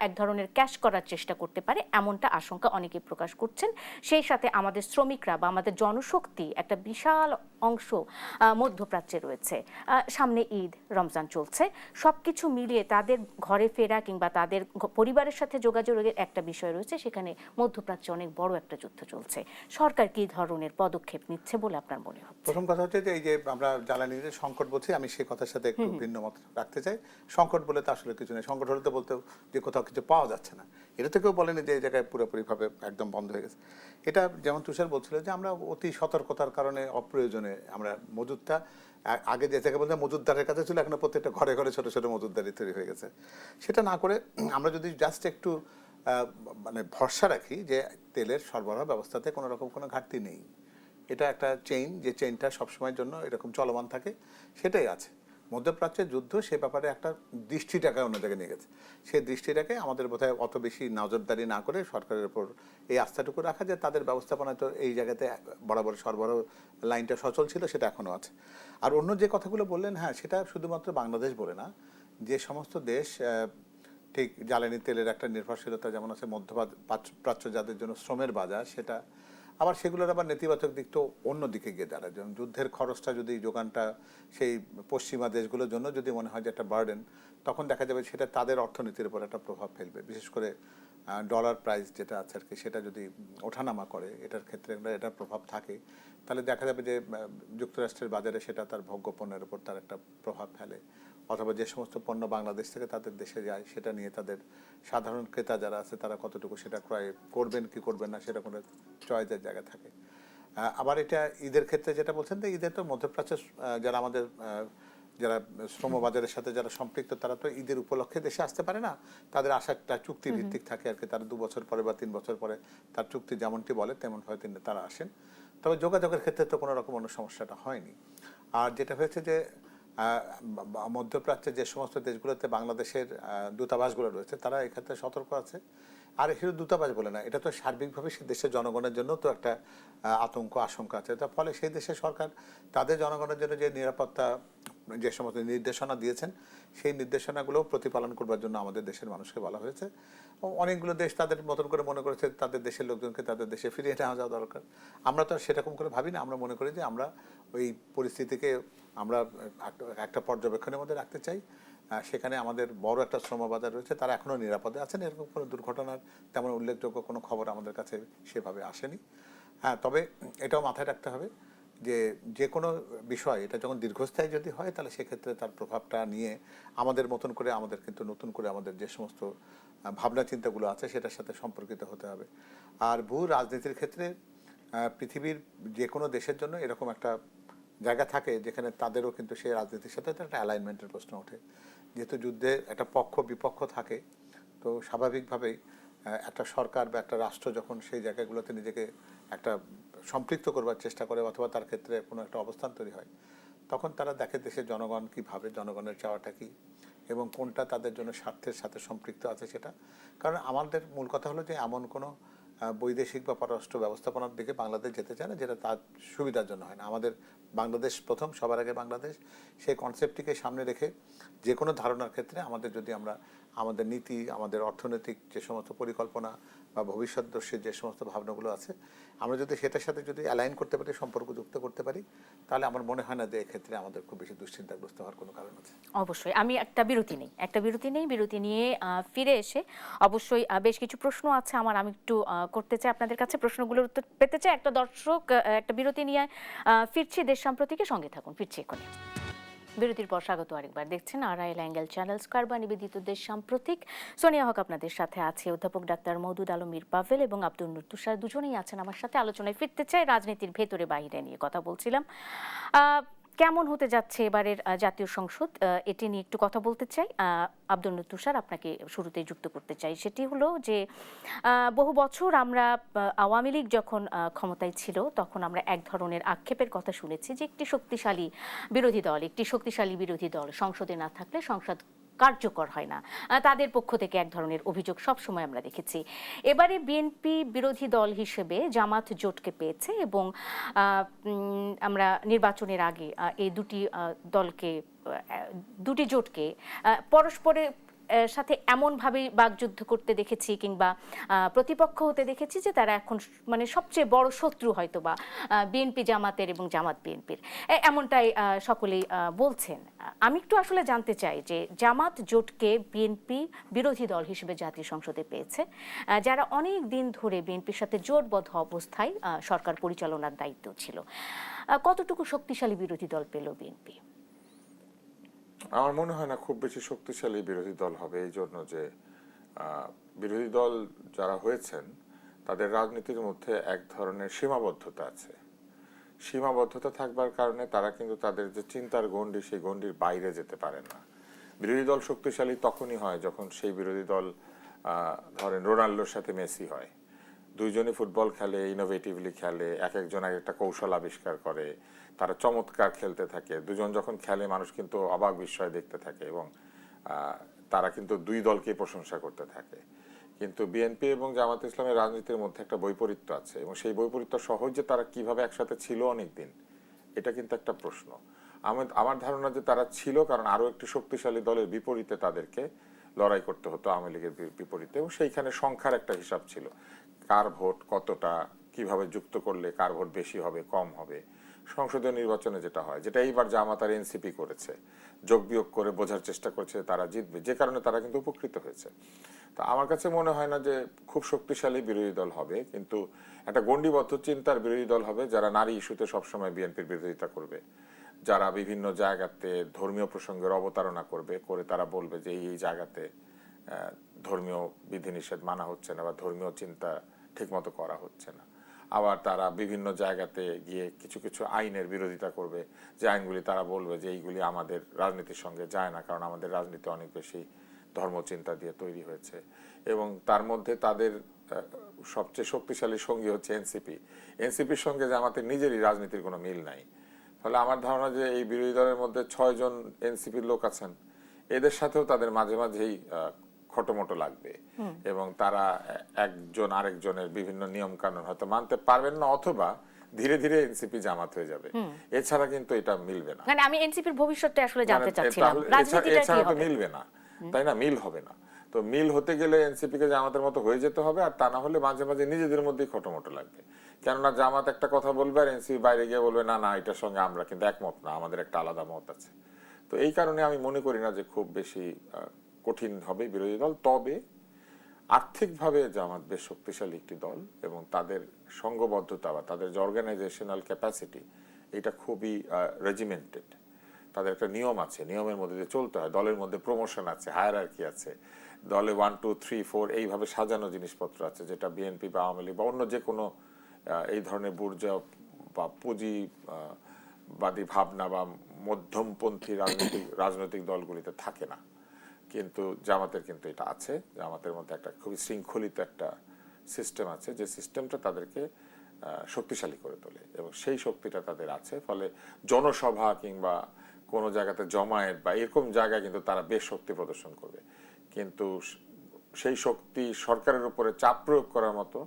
এক ধরনের ক্যাশ করার চেষ্টা করতে পারে, এমনটা আশঙ্কা অনেকে প্রকাশ করছেন। সেই সাথে আমাদের শ্রমিকরা বা আমাদের জনশক্তি একটা বিশাল অংশ মধ্যপ্রাচ্যে রয়েছে, সামনে ঈদ, রমজান চলছে, সবকিছু মিলিয়ে তাদের ঘরে ফেরা কিংবা তাদের পরিবারের সাথে যোগাযোগের একটা বিষয় রয়েছে, সেখানে মধ্যপ্রাচ্যে অনেক বড় একটা যুদ্ধ চলছে। সরকার কি ধরনের পদক্ষেপ নিচ্ছে বলে আপনার মনে হচ্ছে? প্রথম কথা হচ্ছে যে এই যে আমরা জ্বালানির সংকট বলছি, আমি সেই কথার সাথে একটু ভিন্ন মত রাখতে চাই। সংকট বলে তো আসলে কিছু নেই, সংকট হলে তো বলতে যে কোথাও কিছু পাওয়া যাচ্ছে না, এটা থেকেও বলেনি যে এই জায়গায় পুরোপুরিভাবে একদম বন্ধ হয়ে গেছে। এটা যেমন তুষার বলছিল যে আমরা অতি সতর্কতার কারণে অপ্রয়োজনে আমরা মজুদটা, আগে যে জায়গায় বলতে মজুদদারের কাছে ছিল, এখন প্রত্যেকটা ঘরে ঘরে ছোট ছোট মজুদদারি তৈরি হয়ে গেছে। সেটা না করে আমরা যদি জাস্ট একটু মানে ভরসা রাখি যে তেলের সরবরাহ ব্যবস্থাতে কোনো রকম কোনো ঘাটতি নেই। এটা একটা চেইন, যে চেইনটা সবসময়ের জন্য এরকম চলমান থাকে, সেটাই আছে। মধ্যপ্রাচ্যের যুদ্ধ সে ব্যাপারে একটা দৃষ্টিটাকে অন্য জায়গায় নিয়ে গেছে। সেই দৃষ্টিটাকে আমাদের বোধহয় অত বেশি নজরদারি না করে সরকারের উপর এই আস্থাটুকু রাখা যে তাদের ব্যবস্থাপনায় তো এই জায়গাতে বরাবর সরবরাহ লাইনটা সচল ছিল, সেটা এখনও আছে। আর অন্য যে কথাগুলো বললেন, হ্যাঁ, সেটা শুধুমাত্র বাংলাদেশ বলে না, যে সমস্ত দেশ ঠিক জ্বালানি তেলের একটা নির্ভরশীলতা যেমন আছে মধ্যপ্রাচ্য, যাদের জন্য শ্রমের বাজার, সেটা আবার সেগুলোর আবার নেতিবাচক দিক তো অন্য দিকে গিয়ে দাঁড়ায়। যেমন যুদ্ধের খরচটা যদি যোগানটা সেই পশ্চিমা দেশগুলোর জন্য যদি মনে হয় যে একটা বার্ডেন, তখন দেখা যাবে সেটা তাদের অর্থনীতির উপর একটা প্রভাব ফেলবে। বিশেষ করে ডলার প্রাইস যেটা আছে আর কি, সেটা যদি ওঠানামা করে, এটার ক্ষেত্রে এটার প্রভাব থাকে, তাহলে দেখা যাবে যে যুক্তরাষ্ট্রের বাজারে সেটা তার ভোগ্য পণ্যের উপর তার একটা প্রভাব ফেলে। অথবা যে সমস্ত পণ্য বাংলাদেশ থেকে তাদের দেশে যায়, সেটা নিয়ে তাদের সাধারণ ক্রেতা যারা আছে তারা কতটুকু সেটা ক্রয় করবেন কি করবেন না, সেটা কোনো চয়েসের জায়গা থাকে। আবার এটা ঈদের ক্ষেত্রে যেটা বলছেন, যে ঈদের তো মধ্যপ্রাচ্যের যারা আমাদের যারা শ্রমবাজারের সাথে যারা সম্পৃক্ত, তারা তো ঈদের উপলক্ষে দেশে আসতে পারে না। তাদের আশা একটা চুক্তি ভিত্তিক থাকে আর কি, তারা 2 বছর পরে বা 3 বছর পরে তার চুক্তি যেমনটি বলে তেমন হয়তো তারা আসেন। তবে যোগাযোগের ক্ষেত্রে তো কোনো রকম অন্য সমস্যাটা হয়নি। আর যেটা হয়েছে যে মধ্যপ্রাচ্যের যে সমস্ত দেশগুলোতে বাংলাদেশের দূতাবাসগুলো রয়েছে, তারা এক্ষেত্রে সতর্ক আছে। আর শুধু দূতাবাস বলে না, এটা তো সার্বিকভাবে সে দেশের জনগণের জন্য তো একটা আতঙ্ক আশঙ্কা আছে। তার ফলে সেই দেশের সরকার তাদের জনগণের জন্য যে নিরাপত্তা যে সমস্ত নির্দেশনা দিয়েছেন, সেই নির্দেশনাগুলো প্রতিপালন করবার জন্য আমাদের দেশের মানুষকে বলা হয়েছে। অনেকগুলো দেশ তাদের মতন করে মনে করেছে তাদের দেশের লোকজনকে তাদের দেশে ফিরিয়ে নেওয়া যাওয়া দরকার। আমরা তো সেরকম করে ভাবি না। আমরা মনে করি যে আমরা ওই পরিস্থিতিকে আমরা একটা পর্যবেক্ষণের মধ্যে রাখতে চাই। সেখানে আমাদের বড় একটা শ্রমবাজার রয়েছে, তারা এখনও নিরাপদে আছেন। এরকম কোনো দুর্ঘটনার তেমন উল্লেখযোগ্য কোনো খবর আমাদের কাছে সেভাবে আসেনি। হ্যাঁ, তবে এটাও মাথায় রাখতে হবে যে যে কোনো বিষয় এটা যখন দীর্ঘস্থায়ী যদি হয়, তাহলে সেক্ষেত্রে তার প্রভাবটা নিয়ে আমাদের মতন করে আমাদের কিন্তু নতুন করে আমাদের যে সমস্ত ভাবনা চিন্তাগুলো আছে সেটার সাথে সম্পর্কিত হতে হবে। আর ভূ রাজনীতির ক্ষেত্রে পৃথিবীর যে কোনো দেশের জন্য এরকম একটা জায়গা থাকে যেখানে তাদেরও কিন্তু সেই রাজনীতির সাথে একটা অ্যালাইনমেন্টের প্রশ্ন ওঠে। যেহেতু যুদ্ধে একটা পক্ষ বিপক্ষ থাকে, তো স্বাভাবিকভাবেই একটা সরকার বা একটা রাষ্ট্র যখন সেই জায়গাগুলোতে নিজেকে একটা সম্পৃক্ত করবার চেষ্টা করে অথবা তার ক্ষেত্রে কোনো একটা অবস্থান তৈরি হয়, তখন তারা দেখে দেশের জনগণ কী ভাবে, জনগণের চাওয়াটা কী এবং কোনটা তাদের জন্য স্বার্থের সাথে সম্পৃক্ত আছে সেটা। কারণ আমাদের মূল কথা হলো যে এমন কোনো বৈদেশিক বা পররাষ্ট্র ব্যবস্থাপনার দিকে বাংলাদেশ যেতে চায় না যেটা তার সুবিধার জন্য হয় না। আমাদের বাংলাদেশ প্রথম, সবার আগে বাংলাদেশ, সেই কনসেপ্টটিকে সামনে রেখে যে কোনো ধারণার ক্ষেত্রে আমাদের যদি আমরা আমাদের নীতি, আমাদের অর্থনৈতিক যে সমস্ত পরিকল্পনা বা ভবিষ্যৎদর্শীর যে সমস্ত ভাবনাগুলো আছে, আমরা যদি সেটার সাথে যদি অ্যালাইন করতে পারি, সম্পর্ক যুক্ত করতে পারি, তাহলে আমার মনে হয় না যে এক্ষেত্রে আমাদের খুব বেশি দুশ্চিন্তাগ্রস্ত হওয়ার কোনো কারণ আছে। অবশ্যই আমি একটা বিরতি নেই, বিরতি নিয়ে ফিরে এসে অবশ্যই বেশ কিছু প্রশ্ন আছে আমার, আমি একটু করতে চাই আপনাদের কাছে, প্রশ্নগুলোর উত্তর পেতে চাই। একটা দর্শক একটা বিরতি নিয়ে ফিরছি দেশ সাম্প্রতিকের সঙ্গে থাকুন, ফিরছি এক্ষুনি। বিরতির পর স্বাগত আরেকবার। দেখছেন আড়াইল অ্যাঙ্গেল চ্যানেল স্কয়ার বা নিবেদিত দেশ সাম্প্রতিক। সোনিয়া হক আপনাদের সাথে আছে, অধ্যাপক ডাক্তার মওদুদ আলম মীর পাভেল এবং আব্দুল নূর তুষার দুজনেই আছেন আমার সাথে। আলোচনায় ফিরতে চাই, রাজনীতির ভেতরে বাইরে নিয়ে কথা বলছিলাম। কেমন হতে যাচ্ছে এবারের জাতীয় সংসদ, এটি নিয়ে একটু কথা বলতে চাই। আব্দুল নূর তুষার, আপনাকে শুরুতেই যুক্ত করতে চাই। সেটি হলো যে বহু বছর আমরা আওয়ামী লীগ যখন ক্ষমতায় ছিল, তখন আমরা এক ধরনের আক্ষেপের কথা শুনেছি যে একটি শক্তিশালী বিরোধী দল সংসদে না থাকলে সংসদ কার্যকর হয় না। তাদের পক্ষ থেকে এক ধরনের অভিযোগ সবসময় আমরা দেখেছি। এবারে বিএনপি বিরোধী দল হিসেবে জামাত জোটকে পেয়েছে এবং আমরা নির্বাচনের আগে এই দুটি জোটকে পরস্পরের সাথে এমনভাবে বাকযুদ্ধ করতে দেখেছি কিংবা প্রতিপক্ষ হতে দেখেছি যে তারা এখন মানে সবচেয়ে বড় শত্রু হয়তো বা বিএনপি জামাতের এবং জামাত বিএনপির, এমনটাই সকলেই বলছেন। আমি একটু আসলে জানতে চাই যে জামাত জোটকে বিএনপি বিরোধী দল হিসেবে জাতীয় সংসদে পেয়েছে, যারা অনেক দিন ধরে বিএনপির সাথে জোটবদ্ধ অবস্থায় সরকার পরিচালনার দায়িত্ব ছিল, কতটুকু শক্তিশালী বিরোধী দল পেল বিএনপি? আমার মনে হয় না খুব বেশি শক্তিশালী বিরোধী দল হবে, এই জন্য যে বিরোধী দল যারা হয়েছেন তাদের রাজনীতির মধ্যে এক ধরনের সীমাবদ্ধতা আছে। সীমাবদ্ধতা থাকবার কারণে তারা কিন্তু তাদের যে চিন্তার গণ্ডি, সেই গণ্ডির বাইরে যেতে পারে না। বিরোধী দল শক্তিশালী তখনই হয় যখন সেই বিরোধী দল ধরেন রোনাল্ডোর সাথে মেসি হয়, দুইজনই ফুটবল খেলে, ইনোভেটিভলি খেলে, এক একজন এক একটা কৌশল আবিষ্কার করে, তারা চমৎকার খেলতে থাকে। দুজন যখন খেলে মানুষ কিন্তু অবাক বিস্ময় দেখতে থাকে এবং তারা কিন্তু দুই দলকেই প্রশংসা করতে থাকে। কিন্তু বিএনপি এবং জামাত ইসলামের রাজনীতির মধ্যে একটা বৈপরীত্য আছে এবং সেই বৈপরীত্য সহজ যে তারা কিভাবে একসাথে ছিল অনেকদিন, এটা কিন্তু একটা প্রশ্ন। আমার ধারণা যে তারা ছিল কারণ আরো একটি শক্তিশালী দলের বিপরীতে তাদেরকে লড়াই করতে হতো, আওয়ামী লীগের বিপরীতে, এবং সেইখানে সংখ্যার একটা হিসাব ছিল, কার ভোট কতটা, কিভাবে যুক্ত করলে কার ভোট বেশি হবে কম হবে। সংসদীয় নির্বাচনে যেটা হয়, যেটা এইবার জামাত আর এনসিপি করেছে, যোগ বিয়োগ করে বোঝার চেষ্টা করছে তারা জিতবে, যে কারণে তারা কিন্তু উপকৃত হয়েছে। তো আমার কাছে মনে হয় না যে খুব শক্তিশালী বিরোধী দল হবে, কিন্তু একটা গণ্ডিবদ্ধ চিন্তার বিরোধী দল হবে যারা নারী ইস্যুতে সবসময় বিএনপির বিরোধিতা করবে, যারা বিভিন্ন জায়গাতে ধর্মীয় প্রসঙ্গের অবতারণা করবে, করে তারা বলবে যে এই জায়গাতে ধর্মীয় বিধিনিষেধ মানা হচ্ছে না বা ধর্মীয় চিন্তা ঠিকমতো করা হচ্ছে না। আবার তারা বিভিন্ন জায়গাতে গিয়ে কিছু কিছু আইনের বিরোধিতা করবে, যে আইনগুলি তারা বলবে যে এইগুলি আমাদের রাজনীতির সঙ্গে যায় না, কারণ আমাদের রাজনীতি অনেক বেশি ধর্মচিন্তা দিয়ে তৈরি হয়েছে। এবং তার মধ্যে তাদের সবচেয়ে শক্তিশালী সঙ্গী হচ্ছে এনসিপি। এনসিপির সঙ্গে জামাতের নিজেরই রাজনীতির কোনো মিল নাই। ফলে আমার ধারণা যে এই বিরোধী দলের মধ্যে 6 জন এনসিপির লোক আছেন, এদের সাথেও তাদের মাঝে মাঝেই খটোমটো লাগবে এবং তারা একজন আরেকজনের বিভিন্ন নিয়ম কানুন হয়তো মানতে পারবেন না, অথবা ধীরে ধীরে এনসিপি জামাত হয়ে যাবে। এছাড়া কিন্তু এটা মিলবে না। মানে আমি এনসিপির ভবিষ্যৎটা আসলে জানতে চাচ্ছিলাম, রাজনীতিটা কি এছাড়া তো হবে? মিলবে না, তাই না? মিল হবে না। তো মিল হতে গেলে এনসিপি কে জামাতের মতো হয়ে যেতে হবে, আর তা না হলে মাঝে মাঝে নিজেদের মধ্যেই খটোমটো লাগবে। কেননা জামাত একটা কথা বলবে আর এনসিপি বাইরে গিয়ে বলবে না না, এটার সঙ্গে আমরা কিন্তু একমত না, আমাদের একটা আলাদা মত আছে। তো এই কারণে আমি মনে করি না যে খুব বেশি কঠিন হবে বিরোধী দল। তবে আর্থিকভাবে জামাত বেশ শক্তিশালী একটি দল এবং তাদের সংঘবদ্ধতা বা তাদের যে অর্গানাইজেশনাল ক্যাপাসিটি, এটা খুবই রেজিমেন্টেড। তাদের একটা নিয়ম আছে, নিয়মের মধ্যে দিয়ে চলতে হয়। দলের মধ্যে প্রমোশন আছে, হায়ারার্কি আছে, দলে 1 2 3 4 এইভাবে সাজানো জিনিসপত্র আছে, যেটা বিএনপি বা আওয়ামী লীগ বা অন্য যে কোনো এই ধরনের বুর্জা বা পুঁজিবাদী ভাবনা বা মধ্যমপন্থী রাজনৈতিক দলগুলিতে থাকে না। কিন্তু জামাতের কিন্তু এটা আছে। জামাতের মধ্যে একটা খুবই শৃঙ্খলিত একটা সিস্টেম আছে, যে সিস্টেমটা তাদেরকে শক্তিশালী করে তোলে এবং সেই শক্তিটা তাদের আছে। ফলে জনসভা কিংবা কোনো জায়গাতে জমায়েত বা এরকম জায়গায় কিন্তু তারা বেশ শক্তি প্রদর্শন করবে, কিন্তু সেই শক্তি সরকারের উপরে চাপ প্রয়োগ করার মতো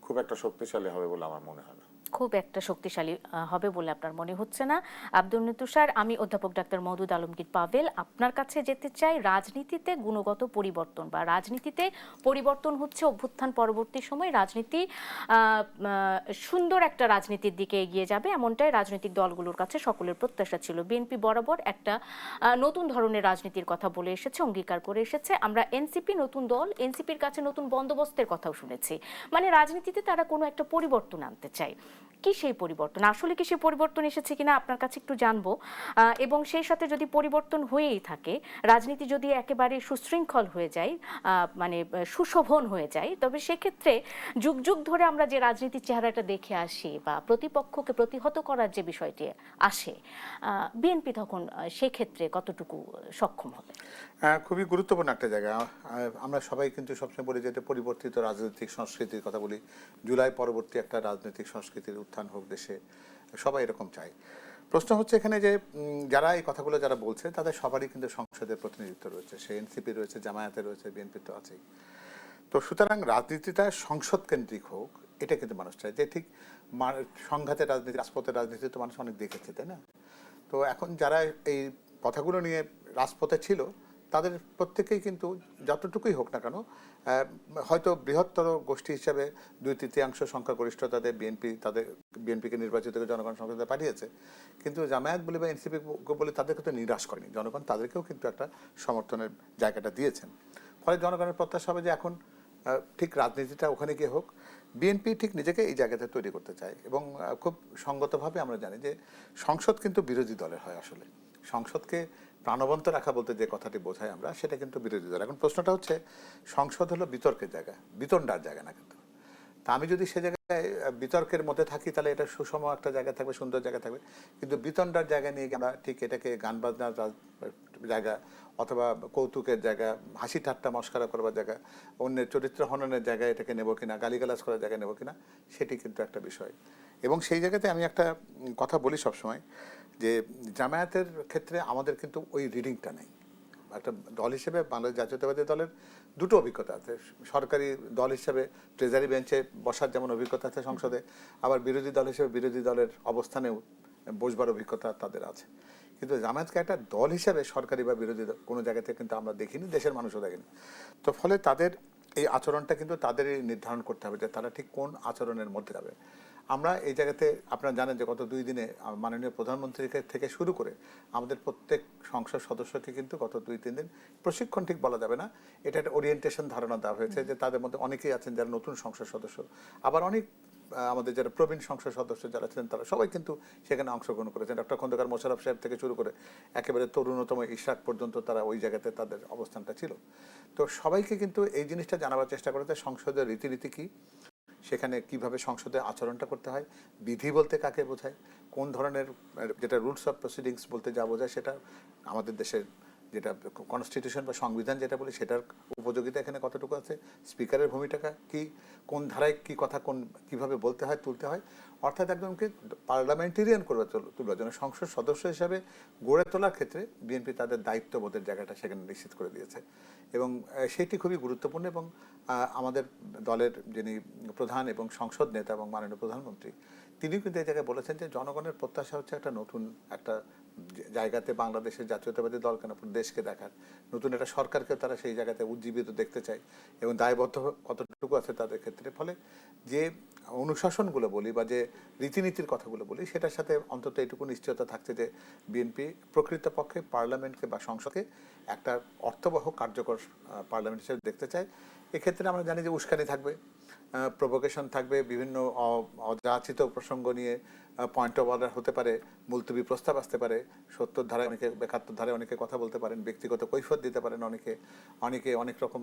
খুব একটা শক্তিশালী হবে বলে আমার মনে হয় না। খুব একটা শক্তিশালী হবে বলে আপনার মনে হচ্ছে না। আব্দুল তুষার, আমি অধ্যাপক ডাক্তার মওদুদ আলমগীর পাভেল আপনার কাছে যেতে চাই। রাজনীতিতে গুণগত পরিবর্তন বা রাজনীতিতে পরিবর্তন হচ্ছে অভ্যুত্থান পরবর্তী সময়, রাজনীতি সুন্দর একটা রাজনীতির দিকে এগিয়ে যাবে, এমনটাই রাজনৈতিক দলগুলোর কাছে সকলের প্রত্যাশা ছিল। বিএনপি বরাবর একটা নতুন ধরনের রাজনীতির কথা বলে এসেছে, অঙ্গীকার করে এসেছে। আমরা এনসিপি নতুন দল, এনসিপির কাছে নতুন বন্দোবস্তের কথাও শুনেছি। মানে রাজনীতিতে তারা কোনো একটা পরিবর্তন আনতে চায়। কি সেই পরিবর্তন, আসলে কি সেই পরিবর্তন এসেছে কিনা আপনার কাছে একটু জানবো। এবং সেই সাথে যদি পরিবর্তন হয়েই থাকে, রাজনীতি যদি একেবারে সুশৃঙ্খল হয়ে যায়, মানে সুশোভন হয়ে যায়, তবে সেক্ষেত্রে যুগ যুগ ধরে আমরা যে রাজনীতির চেহারাটা দেখে আসি বা প্রতিপক্ষকে প্রতিহত করার যে বিষয়টি আসে, বিএনপি তখন সেক্ষেত্রে কতটুকু সক্ষম হবে? খুবই গুরুত্বপূর্ণ একটা জায়গা। আমরা সবাই কিন্তু সবসময় বলি যে পরিবর্তিত রাজনৈতিক সংস্কৃতির কথা বলি, জুলাই পরবর্তী একটা রাজনৈতিক সংস্কৃতির উত্থান হোক দেশে, সবাই এরকম চায়। প্রশ্ন হচ্ছে এখানে যে যারা এই কথাগুলো যারা বলছে তাদের সবারই কিন্তু সংসদের প্রতিনিধিত্ব রয়েছে, সে এনসিপি রয়েছে, জামায়াতে রয়েছে, বিএনপি তো আছেই। তো সুতরাং রাজনীতিটা সংসদ কেন্দ্রিক হোক, এটা কিন্তু মানুষ চায়। যে ঠিক সংঘাতের রাজনীতি, রাজপথের রাজনীতি তো মানুষ অনেক দেখেছে, তাই না? তো এখন যারা এই কথাগুলো নিয়ে রাজপথে ছিল, তাদের প্রত্যেকেই কিন্তু যতটুকুই হোক না কেন, হয়তো বৃহত্তর গোষ্ঠী হিসাবে 2/3 সংখ্যাগরিষ্ঠতাদের বিএনপিকে নির্বাচিত করে জনগণ সংসদে পাঠিয়েছে, কিন্তু জামায়াত বলে বা এনসিপি বলে তাদেরকে তো নিরাশ করেনি জনগণ, তাদেরকেও কিন্তু একটা সমর্থনের জায়গাটা দিয়েছেন। ফলে জনগণের প্রত্যাশা হবে যে এখন ঠিক রাজনীতিটা ওখানে গিয়ে হোক। বিএনপি ঠিক নিজেকে এই জায়গাতে তৈরি করতে চায় এবং খুব সঙ্গতভাবে আমরা জানি যে সংসদ কিন্তু বিরোধী দলের হয়। আসলে সংসদকে প্রাণবন্ত রাখা বলতে যে কথাটি বোঝায় আমরা, সেটা কিন্তু বিরোধী দল। এখন প্রশ্নটা হচ্ছে, সংসদ হলো বিতর্কের জায়গা, বিতণ্ডার জায়গা না। কিন্তু তা আমি যদি সে জায়গায় বিতর্কের মধ্যে থাকি তাহলে এটা সুষম একটা জায়গা থাকবে, সুন্দর জায়গা থাকবে। কিন্তু বিতণ্ডার জায়গা নিয়ে আমরা ঠিক এটাকে গান বাজনার জায়গা অথবা কৌতুকের জায়গা, হাসি ঠাট্টা মস্করা করবার জায়গা, অন্যের চরিত্র হননের জায়গায় এটাকে নেব কিনা, গালিগালাজ করার জায়গায় নেব কিনা, সেটি কিন্তু একটা বিষয়। এবং সেই জায়গাতে আমি একটা কথা বলি সবসময় যে জামায়াতের ক্ষেত্রে আমাদের কিন্তু ওই রিডিংটা নেই। একটা দল হিসেবে বাংলাদেশ জাতীয়তাবাদী দলের দুটো অভিজ্ঞতা আছে। সরকারি দল হিসেবে ট্রেজারি বেঞ্চে বসার যেমন অভিজ্ঞতা আছে সংসদে, আবার বিরোধী দল হিসেবে বিরোধী দলের অবস্থানেও বসবার অভিজ্ঞতা তাদের আছে। কিন্তু জামায়াতকে একটা দল হিসেবে সরকারি বা বিরোধী দল কোনো জায়গাতে কিন্তু আমরা দেখিনি, দেশের মানুষও দেখেনি। তো ফলে তাদের এই আচরণটা কিন্তু তাদেরই নির্ধারণ করতে হবে যে তারা ঠিক কোন আচরণের মধ্যে যাবে। আমরা এই জায়গাতে আপনারা জানেন যে গত 2 দিনে মাননীয় প্রধানমন্ত্রীকে থেকে শুরু করে আমাদের প্রত্যেক সংসদ সদস্যকে কিন্তু গত 2-3 দিন প্রশিক্ষণ ঠিক বলা যাবে না, এটা একটা ওরিয়েন্টেশন ধারণা দেওয়া হয়েছে যে তাদের মধ্যে অনেকেই আছেন যারা নতুন সংসদ সদস্য, আবার অনেক আমাদের যারা প্রবীণ সংসদ সদস্য যারা ছিলেন তারা সবাই কিন্তু সেখানে অংশগ্রহণ করেছেন। ডক্টর খন্দকার মোশাররফ সাহেব থেকে শুরু করে একেবারে তরুণতম ইশরাক পর্যন্ত তারা ওই জায়গাতে তাদের অবস্থানটা ছিল। তো সবাইকে কিন্তু এই জিনিসটা জানাবার চেষ্টা করেছে সংসদের রীতিনীতি কী, সেখানে কিভাবে সংসদে আচরণটা করতে হয়, বিধি বলতে কাকে বোঝায়, কোন ধরনের যেটা রুলস অফ প্রসিডিংস বলতে যা বোঝায় সেটা আমাদের দেশের যেটা কনস্টিটিউশন বা সংবিধান যেটা বলি সেটার উপযোগিতা এখানে কতটুকু আছে, স্পিকারের ভূমিকা কি, কোন ধারায় কি কথা কোন কিভাবে বলতে হয় তুলতে হয়, অর্থাৎ একজনকে পার্লামেন্টেরিয়ান করে তোলার জন্য সংসদ সদস্য হিসাবে গড়ে তোলার ক্ষেত্রে বিএনপি তাদের দায়িত্ববোধের জায়গাটা সেখানে নিশ্চিত করে দিয়েছে। এবং সেটি খুবই গুরুত্বপূর্ণ। এবং আমাদের দলের যিনি প্রধান এবং সংসদ নেতা এবং মাননীয় প্রধানমন্ত্রী তিনিও কিন্তু এই জায়গায় বলেছেন যে জনগণের প্রত্যাশা হচ্ছে একটা নতুন একটা জায়গাতে বাংলাদেশের জাতীয়তাবাদী দল কেন দেশকে দেখার, নতুন একটা সরকারকে তারা সেই জায়গাতে উজ্জীবিত দেখতে চায় এবং দায়বদ্ধ কতটুকু আছে তাদের ক্ষেত্রে। ফলে যে অনুশাসনগুলো বলি বা যে রীতিনীতির কথাগুলো বলি সেটার সাথে অন্তত এটুকু নিশ্চয়তা থাকছে যে বিএনপি প্রকৃতপক্ষে পার্লামেন্টকে বা সংসদকে একটা অর্থবহ কার্যকর পার্লামেন্ট হিসেবে দেখতে চায়। এক্ষেত্রে আমরা জানি যে উস্কানি থাকবে, প্রভোকেশন থাকবে, বিভিন্ন অযাচিত প্রসঙ্গ নিয়ে পয়েন্ট অফ অর্ডার হতে পারে, মুলতবি প্রস্তাব আসতে পারে, 70 ধারায় অনেকে 71 ধারায় অনেকে কথা বলতে পারেন, ব্যক্তিগত কৈফিয়ত দিতে পারেন অনেকে অনেক রকম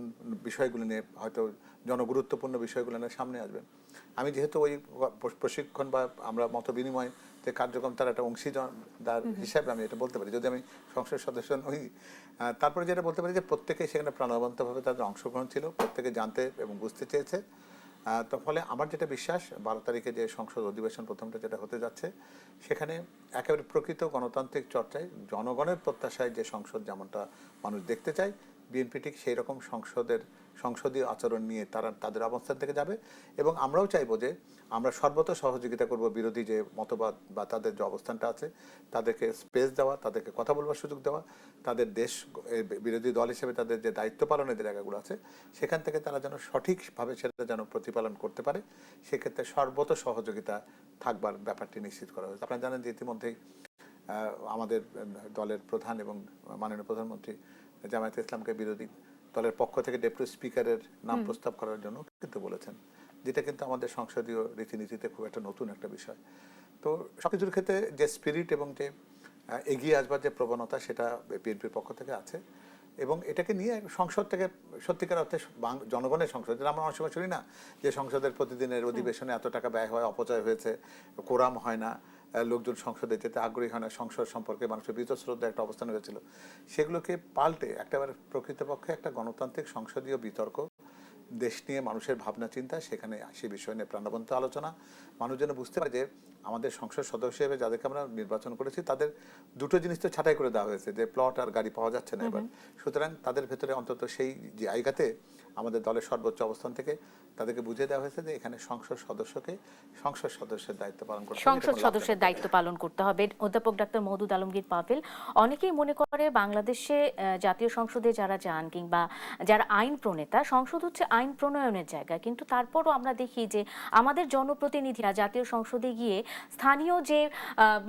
বিষয়গুলো নিয়ে হয়তো জনগুরুত্বপূর্ণ বিষয়গুলো নিয়ে সামনে আসবেন। আমি যেহেতু ওই প্রশিক্ষণ বা আমরা মত বিনিময় যে কার্যক্রম তার একটা অংশীদার হিসাবে আমি এটা বলতে পারি, যদি আমি সংসদ সদস্য নই। তারপরে যেটা বলতে পারি যে প্রত্যেকেই সেখানে প্রাণবন্তভাবে তাদের অংশগ্রহণ ছিল, প্রত্যেকে জানতে এবং বুঝতে চেয়েছে। তো ফলে আমার যেটা বিশ্বাস 12 তারিখে যে সংসদ অধিবেশন প্রথমটা যেটা হতে যাচ্ছে সেখানে একেবারে প্রকৃত গণতান্ত্রিক চর্চায় জনগণের প্রত্যাশায় যে সংসদ যেমনটা মানুষ দেখতে চায় বিএনপি ঠিক সেই রকম সংসদীয় আচরণ নিয়ে তারা তাদের অবস্থান থেকে যাবে। এবং আমরাও চাইবো যে আমরা সর্বত সহযোগিতা করব বিরোধী যে মতবাদ বা তাদের যে অবস্থানটা আছে তাদেরকে স্পেস দেওয়া, তাদেরকে কথা বলবার সুযোগ দেওয়া, তাদের দেশ বিরোধী দল হিসেবে তাদের যে দায়িত্ব পালনের যে জায়গাগুলো আছে সেখান থেকে তারা যেন সঠিকভাবে সেটা যেন প্রতিপালন করতে পারে, সেক্ষেত্রে সর্বত সহযোগিতা থাকবার ব্যাপারটি নিশ্চিত করা হয়েছে। আপনারা জানেন যে ইতিমধ্যেই আমাদের দলের প্রধান এবং মাননীয় প্রধানমন্ত্রী জামায়াতে ইসলামকে বিরোধী দলের পক্ষ থেকে ডেপুটি স্পিকারের নাম প্রস্তাব করার জন্য কিন্তু বলেছেন, যেটা কিন্তু আমাদের সংসদীয় রীতিনীতিতে খুব একটা নতুন একটা বিষয়। তো সবকিছুর ক্ষেত্রে যে স্পিরিট এবং যে এগিয়ে আসবার যে প্রবণতা সেটা বিএনপির পক্ষ থেকে আছে এবং এটাকে নিয়ে সংসদ থেকে সত্যিকার অর্থে জনগণের সংসদ, যেটা আমরা অনেক সময় শুনি না যে সংসদের প্রতিদিনের অধিবেশনে এত টাকা ব্যয় হয়, অপচয় হয়েছে, কোরাম হয় না, লোকজন সংসদে যেতে আগ্রহী হয় না, সংসদ সম্পর্কে মানুষের বীতশ্রদ্ধা একটা অবস্থান হয়েছিল, সেগুলোকে পাল্টে একেবারে প্রকৃতপক্ষে একটা গণতান্ত্রিক সংসদীয় বিতর্ক, দেশ নিয়ে মানুষের ভাবনা চিন্তা, সেখানে সে বিষয় নিয়ে প্রাণবন্ত আলোচনা, মানুষ যেন বুঝতে পারে যে আমাদের সংসদ সদস্য হিসেবে যাদেরকে আমরা নির্বাচন করেছি তাদের দুটো জিনিস তো ছাঁটাই করে দেওয়া হয়েছে যে প্লট আর গাড়ি পাওয়া যাচ্ছে না এবার, সুতরাং তাদের ভেতরে অন্তত সেই জায়গাতে আমাদের দলের সর্বোচ্চ অবস্থান থেকে তাদেরকে বুঝিয়ে দেওয়া হয়েছে যে এখানে সংসদ সদস্যের দায়িত্ব পালন করতে হবে, সংসদ সদস্যের দায়িত্ব পালন করতে হবে। অধ্যাপক ডাক্তার মওদুদ আলমগীর পাভেল, অনেকেই মনে করে বাংলাদেশে জাতীয় সংসদে যারা যান কিংবা যারা আইন প্রণেতা, সংসদ হচ্ছে আইন প্রণয়নের জায়গা, কিন্তু তারপরও আমরা দেখি যে আমাদের জনপ্রতিনিধিরা জাতীয় সংসদে গিয়ে স্থানীয় যে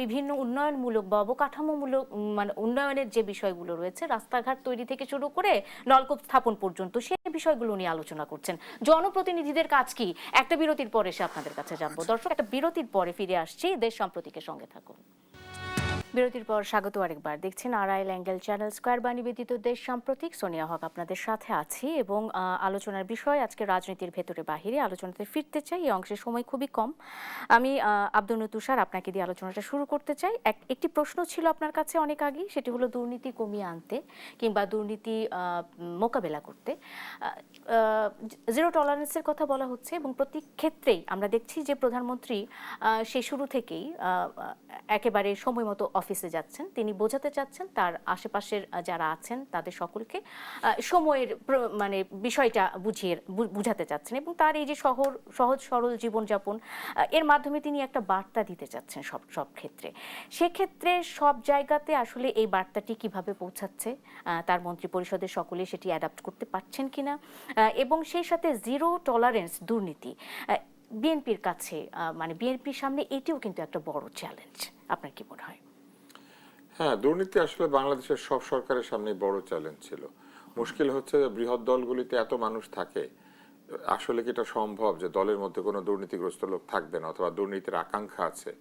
বিভিন্ন উন্নয়নমূলক বা অবকাঠামোমূলক মানে উন্নয়নের যে বিষয়গুলো রয়েছে, রাস্তাঘাট তৈরি থেকে শুরু করে নলকূপ স্থাপন পর্যন্ত, সেই বিষয়গুলো নিয়ে আলোচনা করছেন। জনপ্রতিনিধিদের কাজ কি? একটা বিরতির পরে এসে আপনাদের কাছে জানবো। দর্শক, একটা বিরতির পরে ফিরে আসছি, দেশ সম্প্রতিকের সঙ্গে থাকুন। বিরতির পর স্বাগত আরেকবার দেখছেন আড়াইল অ্যাঙ্গেল চ্যানেল স্কয়ার বা নিবেদিত দেশ সাম্প্রতিক। সোনিয়া হক আপনাদের সাথে আছি এবং আলোচনার বিষয় আজকে রাজনীতির ভেতরে বাহিরে আলোচনাতে ফিরতে চাই। এই অংশের সময় খুবই কম। আমি আব্দুল তুষার আপনাকে দিয়ে আলোচনাটা শুরু করতে চাই। একটি প্রশ্ন ছিল আপনার কাছে অনেক আগেই, সেটি হলো দুর্নীতি কমিয়ে আনতে কিংবা দুর্নীতি মোকাবেলা করতে জিরো টলারেন্সের কথা বলা হচ্ছে এবং প্রতি ক্ষেত্রেই আমরা দেখছি যে প্রধানমন্ত্রী সে শুরু থেকেই একেবারে সময় মতো অফিসে যাচ্ছেন। তিনি বোঝাতে চাচ্ছেন তার আশেপাশের যারা আছেন তাদের সকলকে সময়ের মানে বিষয়টা বুঝাতে চাচ্ছেন এবং তার এই যে সহজ সরল জীবনযাপন এর মাধ্যমে তিনি একটা বার্তা দিতে চাচ্ছেন সব ক্ষেত্রে। সেক্ষেত্রে সব জায়গাতে আসলে এই বার্তাটি কিভাবে পৌঁছাচ্ছে, তার মন্ত্রী পরিষদের সকলে সেটি অ্যাডাপ্ট করতে পারছেন কিনা, এবং সেই সাথে জিরো টলারেন্স দুর্নীতি বিএনপির কাছে মানে বিএনপির সামনে এটিও কিন্তু একটা বড় চ্যালেঞ্জ। আপনার কি মনে হয়? হ্যাঁ, দুর্নীতি আসলে বাংলাদেশের সব সরকারের সামনে বড় চ্যালেঞ্জ ছিল। মুশকিল হচ্ছে যে বৃহৎ দলগুলিতে এত মানুষ থাকে, আসলে কি এটা সম্ভব যে দলের মধ্যে কোনো দুর্নীতিগ্রস্ত লোক থাকবে না অথবা দুর্নীতির আকাঙ্ক্ষা আছে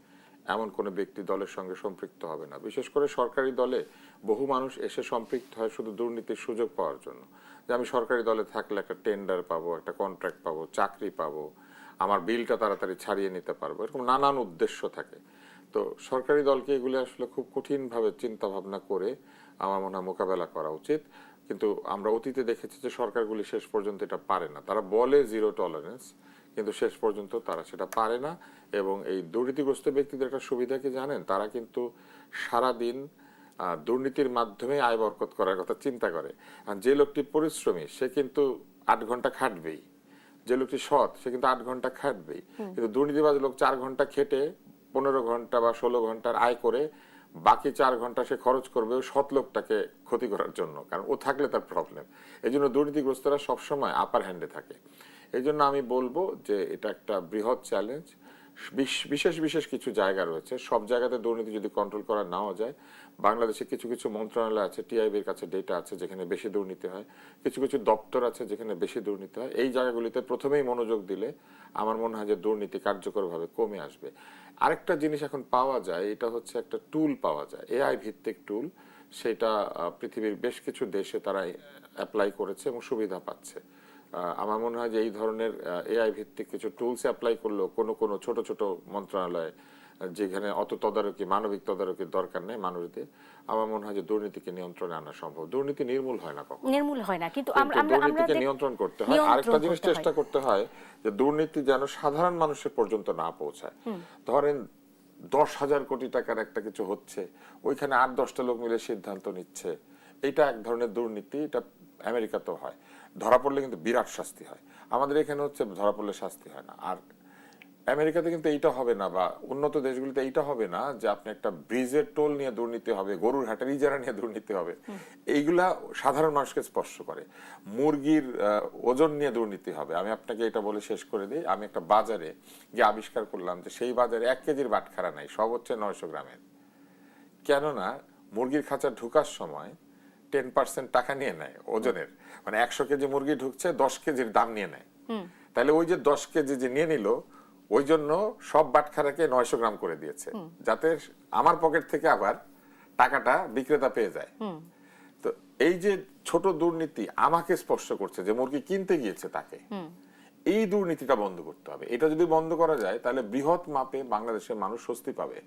এমন কোনো ব্যক্তি দলের সঙ্গে সম্পৃক্ত হবে না। বিশেষ করে সরকারি দলে বহু মানুষ এসে সম্পৃক্ত হয় শুধু দুর্নীতির সুযোগ পাওয়ার জন্য, যে আমি সরকারি দলে থাকলে একটা টেন্ডার পাবো, একটা কন্ট্রাক্ট পাবো, চাকরি পাবো, আমার বিলটা তাড়াতাড়ি ছাড়িয়ে নিতে পারবো, এরকম নানান উদ্দেশ্য থাকে। তো সরকারি দলকে এগুলো আসলে খুব কঠিনভাবে চিন্তা ভাবনা করে আমার মনে হয় মোকাবেলা করা উচিত। কিন্তু আমরা অতীতে দেখেছি যে সরকারগুলি শেষ পর্যন্ত এটা পারে না। তারা বলে জিরো টলারেন্স, কিন্তু শেষ পর্যন্ত তারা সেটা পারে না। এবং এই দুর্নীতিগ্রস্ত ব্যক্তিদের একটা সুবিধা কি জানেন, তারা কিন্তু সারাদিন দুর্নীতির মাধ্যমে আয় বরকত করার কথা চিন্তা করে। আর যে লোকটি পরিশ্রমী সে কিন্তু 8 ঘন্টা খাটবেই, যে লোকটি সৎ সে কিন্তু 8 ঘন্টা খাটবেই। কিন্তু দুর্নীতিবাজ লোক 4 ঘন্টা খেটে 15 ঘন্টা বা 16 ঘন্টার আয় করে বাকি 4 ঘন্টা সে খরচ করবে ওই সৎ লোকটাকে ক্ষতি করার জন্য, কারণ ও থাকলে তার প্রবলেম। এই জন্য দুর্নীতিগ্রস্তরা সবসময় আপার হ্যান্ডে থাকে। এই জন্য আমি বলবো যে এটা একটা বৃহৎ চ্যালেঞ্জ। বিশেষ বিশেষ কিছু জায়গা রয়েছে, সব জায়গাতে দুর্নীতি যদি কন্ট্রোল করা নাও যায়। বাংলাদেশে কিছু কিছু মন্ত্রণালয় আছে, টিআইবির কাছে ডেটা আছে যেখানে বেশি দুর্নীতি হয়, কিছু কিছু দপ্তর আছে যেখানে বেশি দুর্নীতি হয়। এই জায়গাগুলিতে প্রথমেই মনোযোগ দিলে আমার মনে হয় যে দুর্নীতি কার্যকরভাবে কমে আসবে। আরেকটা জিনিস এখন পাওয়া যায়, এটা হচ্ছে একটা টুল পাওয়া যায়, এআই ভিত্তিক টুল। সেটা পৃথিবীর বেশ কিছু দেশে তারা অ্যাপ্লাই করেছে এবং সুবিধা পাচ্ছে। আমার মনে হয় যে এই ধরনের এআই ভিত্তিক কিছু টুলস অ্যাপ্লাই করলেও কোনো ছোট ছোট মন্ত্রণালয় যেখানে অত তদারকি মানবিক তদারকির দরকার নেই মানুষদের, আমার মনে হয় যে দুর্নীতিকে নিয়ন্ত্রণে আনা সম্ভব। দুর্নীতি নির্মূল হয় না কখনো, নির্মূল হয় না, কিন্তু দুর্নীতিকে নিয়ন্ত্রণ করতে হয়। আরেকটা জিনিস চেষ্টা করতে হয় যে দুর্নীতি যেন সাধারণ মানুষের পর্যন্ত না পৌঁছায়। ধরেন 10,000 কোটি টাকার একটা কিছু হচ্ছে, ওইখানে 8-10টা লোক মিলে সিদ্ধান্ত নিচ্ছে, এটা এক ধরনের দুর্নীতি। এটা আমেরিকাতেও হয়, ধরা পড়লে কিন্তু বিরাট শাস্তি হয়। আমাদের এখানে হচ্ছে ধরা পড়লে শাস্তি হয় না। আর আমেরিকাতে কিন্তু এইটা হবে না, বা উন্নত দেশগুলিতে এইটা হবে না যে আপনি একটা ব্রিজের টোল নিয়ে দুর্নীতি হবে, গরুর হাটের ইজারা নিয়ে দুর্নীতি হবে। এইগুলা সাধারণ মানুষকে স্পর্শ করে। মুরগির ওজন নিয়ে দুর্নীতি হবে। আমি আপনাকে এটা বলে শেষ করে দিই, আমি একটা বাজারে গিয়ে আবিষ্কার করলাম যে সেই বাজারে 1 কেজির বাটখারা নাই, সব হচ্ছে 900 গ্রামের। কেননা মুরগির খাঁচা ঢুকার সময় 10% টাকা নিয়ে নেয় ওজনের, মানে 100 কেজি মুরগি ঢুকছে 10 কেজির দাম নিয়ে নেয়। তাহলে ওই যে 10 কেজি যে নিয়ে নিল, ওই জন্য সব বাটখারাকে 900 গ্রাম করে দিয়েছে, যাতে আমার পকেট থেকে আবার টাকাটা বিক্রেতা পেয়ে যায়। তো এই যে ছোট দুর্নীতি আমাকে স্পর্শ করছে, যে মুরগি কিনতে গিয়েছে তাকে, এই দুর্নীতিটা বন্ধ করতে হবে। এটা যদি বন্ধ করা যায় তাহলে বৃহৎ মাপে বাংলাদেশের মানুষ স্বস্তি পাবে।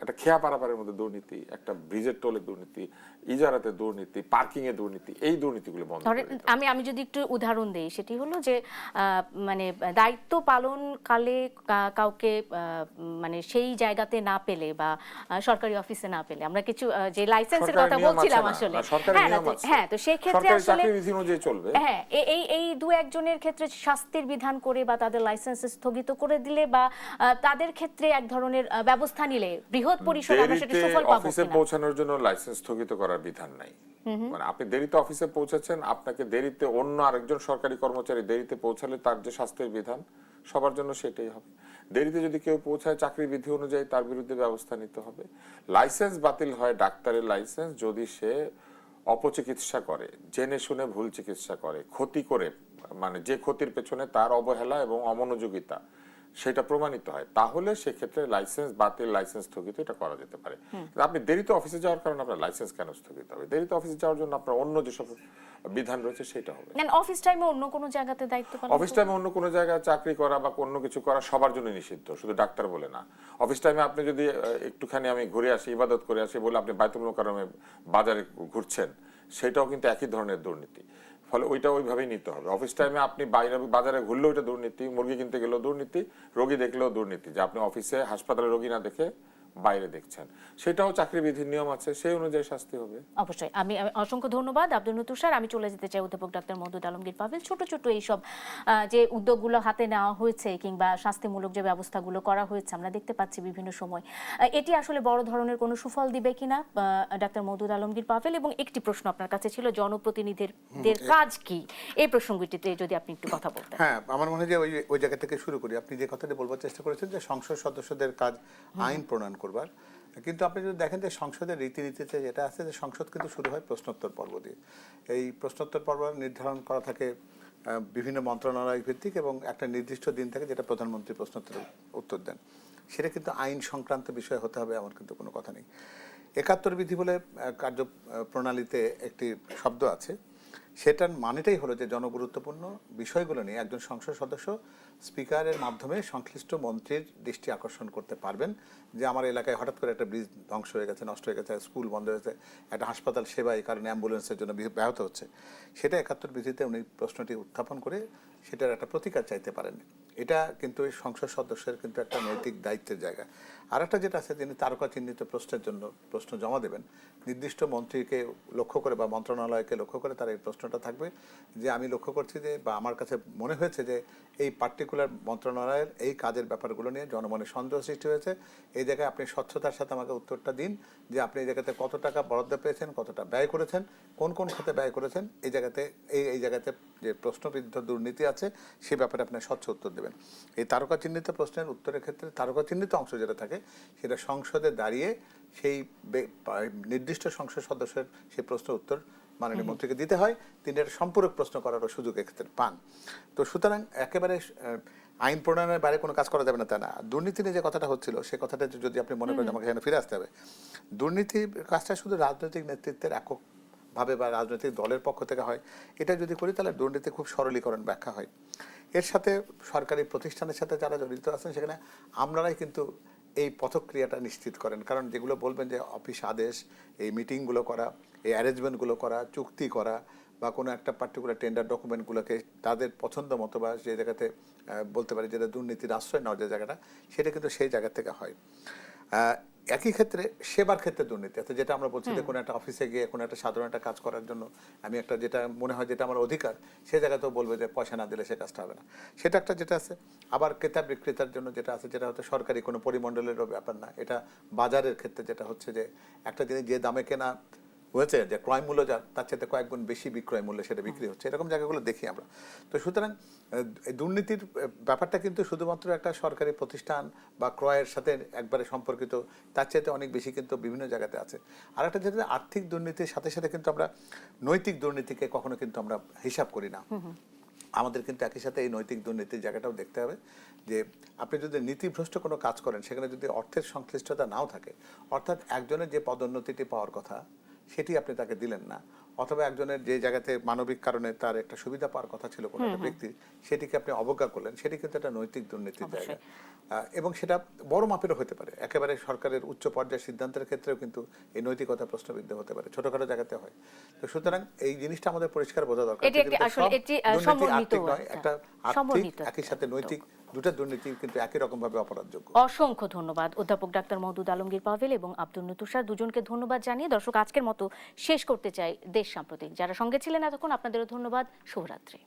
একটা খেয়া পারাপারের মধ্যে দুর্নীতি, একটা ব্রিজের টোলে দুর্নীতি, ইজারাতে দুর্নীতি, পার্কিং এ দুর্নীতি, এই দুর্নীতিগুলো বন্ধ করতে হবে। আমি যদি একটু উদাহরণ দেই, সেটি হলো যে মানে দায়িত্ব পালনকালে কাউকে মানে সেই জায়গাতে না পেলে বা সরকারি অফিসে না পেলে, আমরা কিছু যে লাইসেন্সের কথা বলছিলাম আসলে, হ্যাঁ, তো সেই ক্ষেত্রে আসলে হ্যাঁ এই 2-1 জনের ক্ষেত্রে শাস্তির বিধান করে বা তাদের লাইসেন্স স্থগিত করে দিলে বা তাদের ক্ষেত্রে এক ধরনের ব্যবস্থা নিলে বৃহৎ পরিসরে আমরা সেটা সুফল পাবো। অফিসে পৌঁছানোর জন্য লাইসেন্স স্থগিত করার বিধান নাই। মানে আপনি দেরিতে অফিসে পৌঁছেছেন, আপনাকে দেরিতে অন্য আরেকজন সরকারি কর্মচারী দেরিতে পৌঁছালে তার যে শাস্তির বিধান সবার জন্য সেটাই হবে। দেরিতে যদি কেউ পৌঁছায় চাকরি বিধি অনুযায়ী তার বিরুদ্ধে ব্যবস্থা নিতে হবে। লাইসেন্স বাতিল হয় ডাক্তারের লাইসেন্স যদি সে অপচিকিৎসা করে, জেনে শুনে ভুল চিকিৎসা করে, ক্ষতি করে, মানে যে ক্ষতির পেছনে তার অবহেলা এবং অমনোযোগিতা সেটা প্রমাণিত হয়, তাহলে সেক্ষেত্রে লাইসেন্স বাতিল, লাইসেন্স স্থগিত এটা করা যেতে পারে। আপনি দেরিতে অফিসে যাওয়ার কারণে আপনার লাইসেন্স কেন স্থগিত হবে? দেরিতে অফিসে যাওয়ার জন্য আপনার অন্য যেসব বিধান রয়েছে সেটা হবে। অফিস টাইমে অন্য কোনো জায়গাতে দায়িত্ব পালন অফিস টাইমে অন্য কোনো জায়গায় চাকরি করা বা অন্য কিছু করা সবার জন্য নিষিদ্ধ, শুধু ডাক্তার বলে না। অফিস টাইমে আপনি যদি একটুখানি আমি ঘুরে আসি, ইবাদত করে আসি বলে আপনি বায়তুল মোকাররমে বাজারে ঘুরছেন, সেটাও কিন্তু একই ধরনের দুর্নীতি। ফলে ওইটা ওইভাবেই নিতে হবে। অফিস টাইমে আপনি বাইরে বাজারে ঘুরলেও ওইটা দুর্নীতি, মুরগি কিনতে গেলেও দুর্নীতি, রোগী দেখলেও দুর্নীতি, যে আপনি অফিসে হাসপাতালে রোগী না দেখে বাইরে দেখছেন, সেটাও চাকরি বিধির নিয়ম আছে, সেই অনুযায়ী শাস্তি হবে। অবশ্যই। আমি অসংখ্য ধন্যবাদ আব্দুল তুষার। আমি চলে যেতে চাই অধ্যাপক ডাক্তার মওদুদ আলমগীর পাভেল। ছোট ছোট এইসব যে উদ্যোগগুলো হাতে নেওয়া হয়েছে কিংবা শাস্তিমূলক যে ব্যবস্থাগুলো করা হয়েছে আমরা দেখতে পাচ্ছি বিভিন্ন সময়, এটি আসলে বড় ধরনের কোনো সুফল দিবে কিনা ডাক্তার মওদুদ আলমগীর পাভেল? এবং একটি প্রশ্ন আপনার কাছে ছিল, জনপ্রতিনিধিদের কাজ কি, এই প্রসঙ্গটিতে যদি আপনি একটু কথা বলতেন। হ্যাঁ, আমার মনে হয় যে ওই জায়গা থেকে শুরু করি। আপনি যে কথাটা বলবার চেষ্টা করেছেন যে সংসদ সদস্যদের কাজ আইন প্রণয়ন করবার, কিন্তু আপনি যদি দেখেন যে সংসদের রীতিনীতিতে যেটা আছে যে সংসদ কিন্তু শুরু হয় প্রশ্নোত্তর পর্ব দিয়ে। এই প্রশ্নোত্তর পর্ব নির্ধারণ করা থাকে বিভিন্ন মন্ত্রণালয় ভিত্তিক এবং একটা নির্দিষ্ট দিন থাকে যেটা প্রধানমন্ত্রী প্রশ্নোত্তরের উত্তর দেন। সেটা কিন্তু আইন সংক্রান্ত বিষয় হতে হবে এমন কিন্তু কোনো কথা নেই। ৭১ বিধি বলে কার্যপ্রণালীতে একটি শব্দ আছে, সেটার মানেটাই হলো যে জনগুরুত্বপূর্ণ বিষয়গুলো নিয়ে একজন সংসদ সদস্য স্পিকারের মাধ্যমে সংশ্লিষ্ট মন্ত্রীর দৃষ্টি আকর্ষণ করতে পারবেন যে আমার এলাকায় হঠাৎ করে একটা ব্রিজ ধ্বংস হয়ে গেছে, নষ্ট হয়ে গেছে, স্কুল বন্ধ হয়েছে, একটা হাসপাতাল সেবাই কারণে অ্যাম্বুলেন্সের জন্য ব্যাহত হচ্ছে। সেটা ৭১ বিধিতে উনি প্রশ্নটি উত্থাপন করে সেটার একটা প্রতিকার চাইতে পারেন। এটা কিন্তু এই সংসদ সদস্যের কিন্তু একটা নৈতিক দায়িত্বের জায়গা। আর একটা যেটা আছে, যিনি তারকা চিহ্নিত প্রশ্নের জন্য প্রশ্ন জমা দেবেন, নির্দিষ্ট মন্ত্রীকে লক্ষ্য করে বা মন্ত্রণালয়কে লক্ষ্য করে তার এই প্রশ্নটা থাকবে যে আমি লক্ষ্য করছি যে বা আমার কাছে মনে হয়েছে যে এই পার্টিকুলার মন্ত্রণালয়ের এই কাজের ব্যাপারগুলো নিয়ে জনমনে সন্দেহ সৃষ্টি হয়েছে। এই জায়গায় আপনি স্বচ্ছতার সাথে আমাকে উত্তরটা দিন যে আপনি এই জায়গাতে কত টাকা বরাদ্দ পেয়েছেন, কতটা ব্যয় করেছেন, কোন কোন খাতে ব্যয় করেছেন, এই জায়গাতে এই জায়গাতে যে প্রশ্নবিদ্ধ দুর্নীতি আছে সে ব্যাপারে আপনি স্বচ্ছ উত্তর দেবেন। এই তারকা চিহ্নিত প্রশ্নের উত্তরের ক্ষেত্রে তারকা চিহ্নিত অংশ যেটা থাকে সেটা সংসদে দাঁড়িয়ে সেই নির্দিষ্ট সংসদ সদস্যের সেই প্রশ্নের উত্তর মাননীয় মন্ত্রীকে দিতে হয়। তিনি একটা সম্পূরক প্রশ্ন করারও সুযোগ এক্ষেত্রে পান। তো সুতরাং একেবারে আইন প্রণয়নের বাইরে কোনো কাজ করা যাবে না তা না। দুর্নীতি নিয়ে যে কথাটা হচ্ছিল সে কথাটা যদি আপনি মনে করেন আমাকে এখানে ফিরে আসতে হবে, দুর্নীতির কাজটা শুধু রাজনৈতিক নেতৃত্বের এককভাবে বা রাজনৈতিক দলের পক্ষ থেকে হয়, এটা যদি করি তাহলে দুর্নীতি খুব সরলীকরণ ব্যাখ্যা হয়। এর সাথে সরকারি প্রতিষ্ঠানের সাথে যারা জড়িত আছেন সেখানে আমরাই কিন্তু এই পথক্রিয়াটা নিশ্চিত করেন। কারণ যেগুলো বলবেন যে অফিস আদেশ, এই মিটিংগুলো করা, এই অ্যারেঞ্জমেন্টগুলো করা, চুক্তি করা বা কোনো একটা পার্টিকুলার টেন্ডার ডকুমেন্টগুলোকে তাদের পছন্দ মতো বা যে জায়গাতে বলতে পারি যেটা দুর্নীতির আশ্রয় নেওয়ার যে জায়গাটা, সেটা কিন্তু সেই জায়গা থেকে হয়। একই ক্ষেত্রে সেবার ক্ষেত্রে দুর্নীতি আছে, যেটা আমরা বলছি যে কোনো একটা অফিসে গিয়ে কোনো একটা সাধারণ একটা কাজ করার জন্য আমি একটা যেটা মনে হয় যেটা আমার অধিকার, সে জায়গাতেও বলবে যে পয়সা না দিলে সে কাজটা হবে না, সেটা একটা যেটা আছে। আবার ক্রেতা বিক্রেতার জন্য যেটা আছে, যেটা হচ্ছে সরকারি কোনো পরিমণ্ডলেরও ব্যাপার না, এটা বাজারের ক্ষেত্রে যেটা হচ্ছে যে একটা জিনিস যে দামে কেনা হয়েছে যে ক্রয় মূল্য যা তার চাইতে কয়েক গুণ বেশি বিক্রয় মূল্যে সেটা বিক্রি হচ্ছে, এরকম জায়গাগুলো দেখি আমরা। তো সুতরাং দুর্নীতির ব্যাপারটা কিন্তু শুধুমাত্র একটা সরকারি প্রতিষ্ঠান বা ক্রয়ের সাথে একবারে সম্পর্কিত, তার চাইতে অনেক বেশি কিন্তু বিভিন্ন জায়গাতে আছে। আর একটা যেটা আর্থিক দুর্নীতির সাথে সাথে কিন্তু আমরা নৈতিক দুর্নীতিকে কখনো কিন্তু আমরা হিসাব করি না। আমাদের কিন্তু একই সাথে এই নৈতিক দুর্নীতির জায়গাটাও দেখতে হবে যে আপনি যদি নীতিভ্রষ্ট কোনো কাজ করেন সেখানে যদি অর্থের সংশ্লিষ্টতা নাও থাকে, অর্থাৎ একজনের যে পদোন্নতিটি পাওয়ার কথা সেটি আপনি তাকে দিলেন না, অথবা একজনের যে জায়গাতে মানবিক কারণে তার একটা সুবিধা পাওয়ার কথা ছিল কোনো একটা ব্যক্তি, সেটিকে আপনি অবজ্ঞা করলেন, সেটি কিন্তু একটা নৈতিক দুর্নীতির জায়গা। এবং সেটা বড় মাপেরও হতে পারে, একেবারে সরকারের উচ্চ পর্যায়ের সিদ্ধান্তের ক্ষেত্রেও কিন্তু এই নৈতিকতা প্রশ্নবিদ্ধ হতে পারে, ছোটখাটো জায়গাতে হয়। তো সুতরাং এই জিনিসটা আমাদের পরিষ্কার বোঝা দরকার, একটা আর্থিক একই সাথে নৈতিক দুটো দুর্নীতি কিন্তু একই রকম ভাবে অপরাধযোগ্য। অসংখ্য ধন্যবাদ অধ্যাপক ডাক্তার মওদুদ আলমগীর পাভেল এবং আব্দুল তুষার, দুজনকে ধন্যবাদ জানিয়ে দর্শক আজকের মতো শেষ করতে চাই দেশ সাম্প্রতিক। যারা সঙ্গে ছিলেন এতক্ষণ আপনাদেরও ধন্যবাদ। শুভরাত্রি।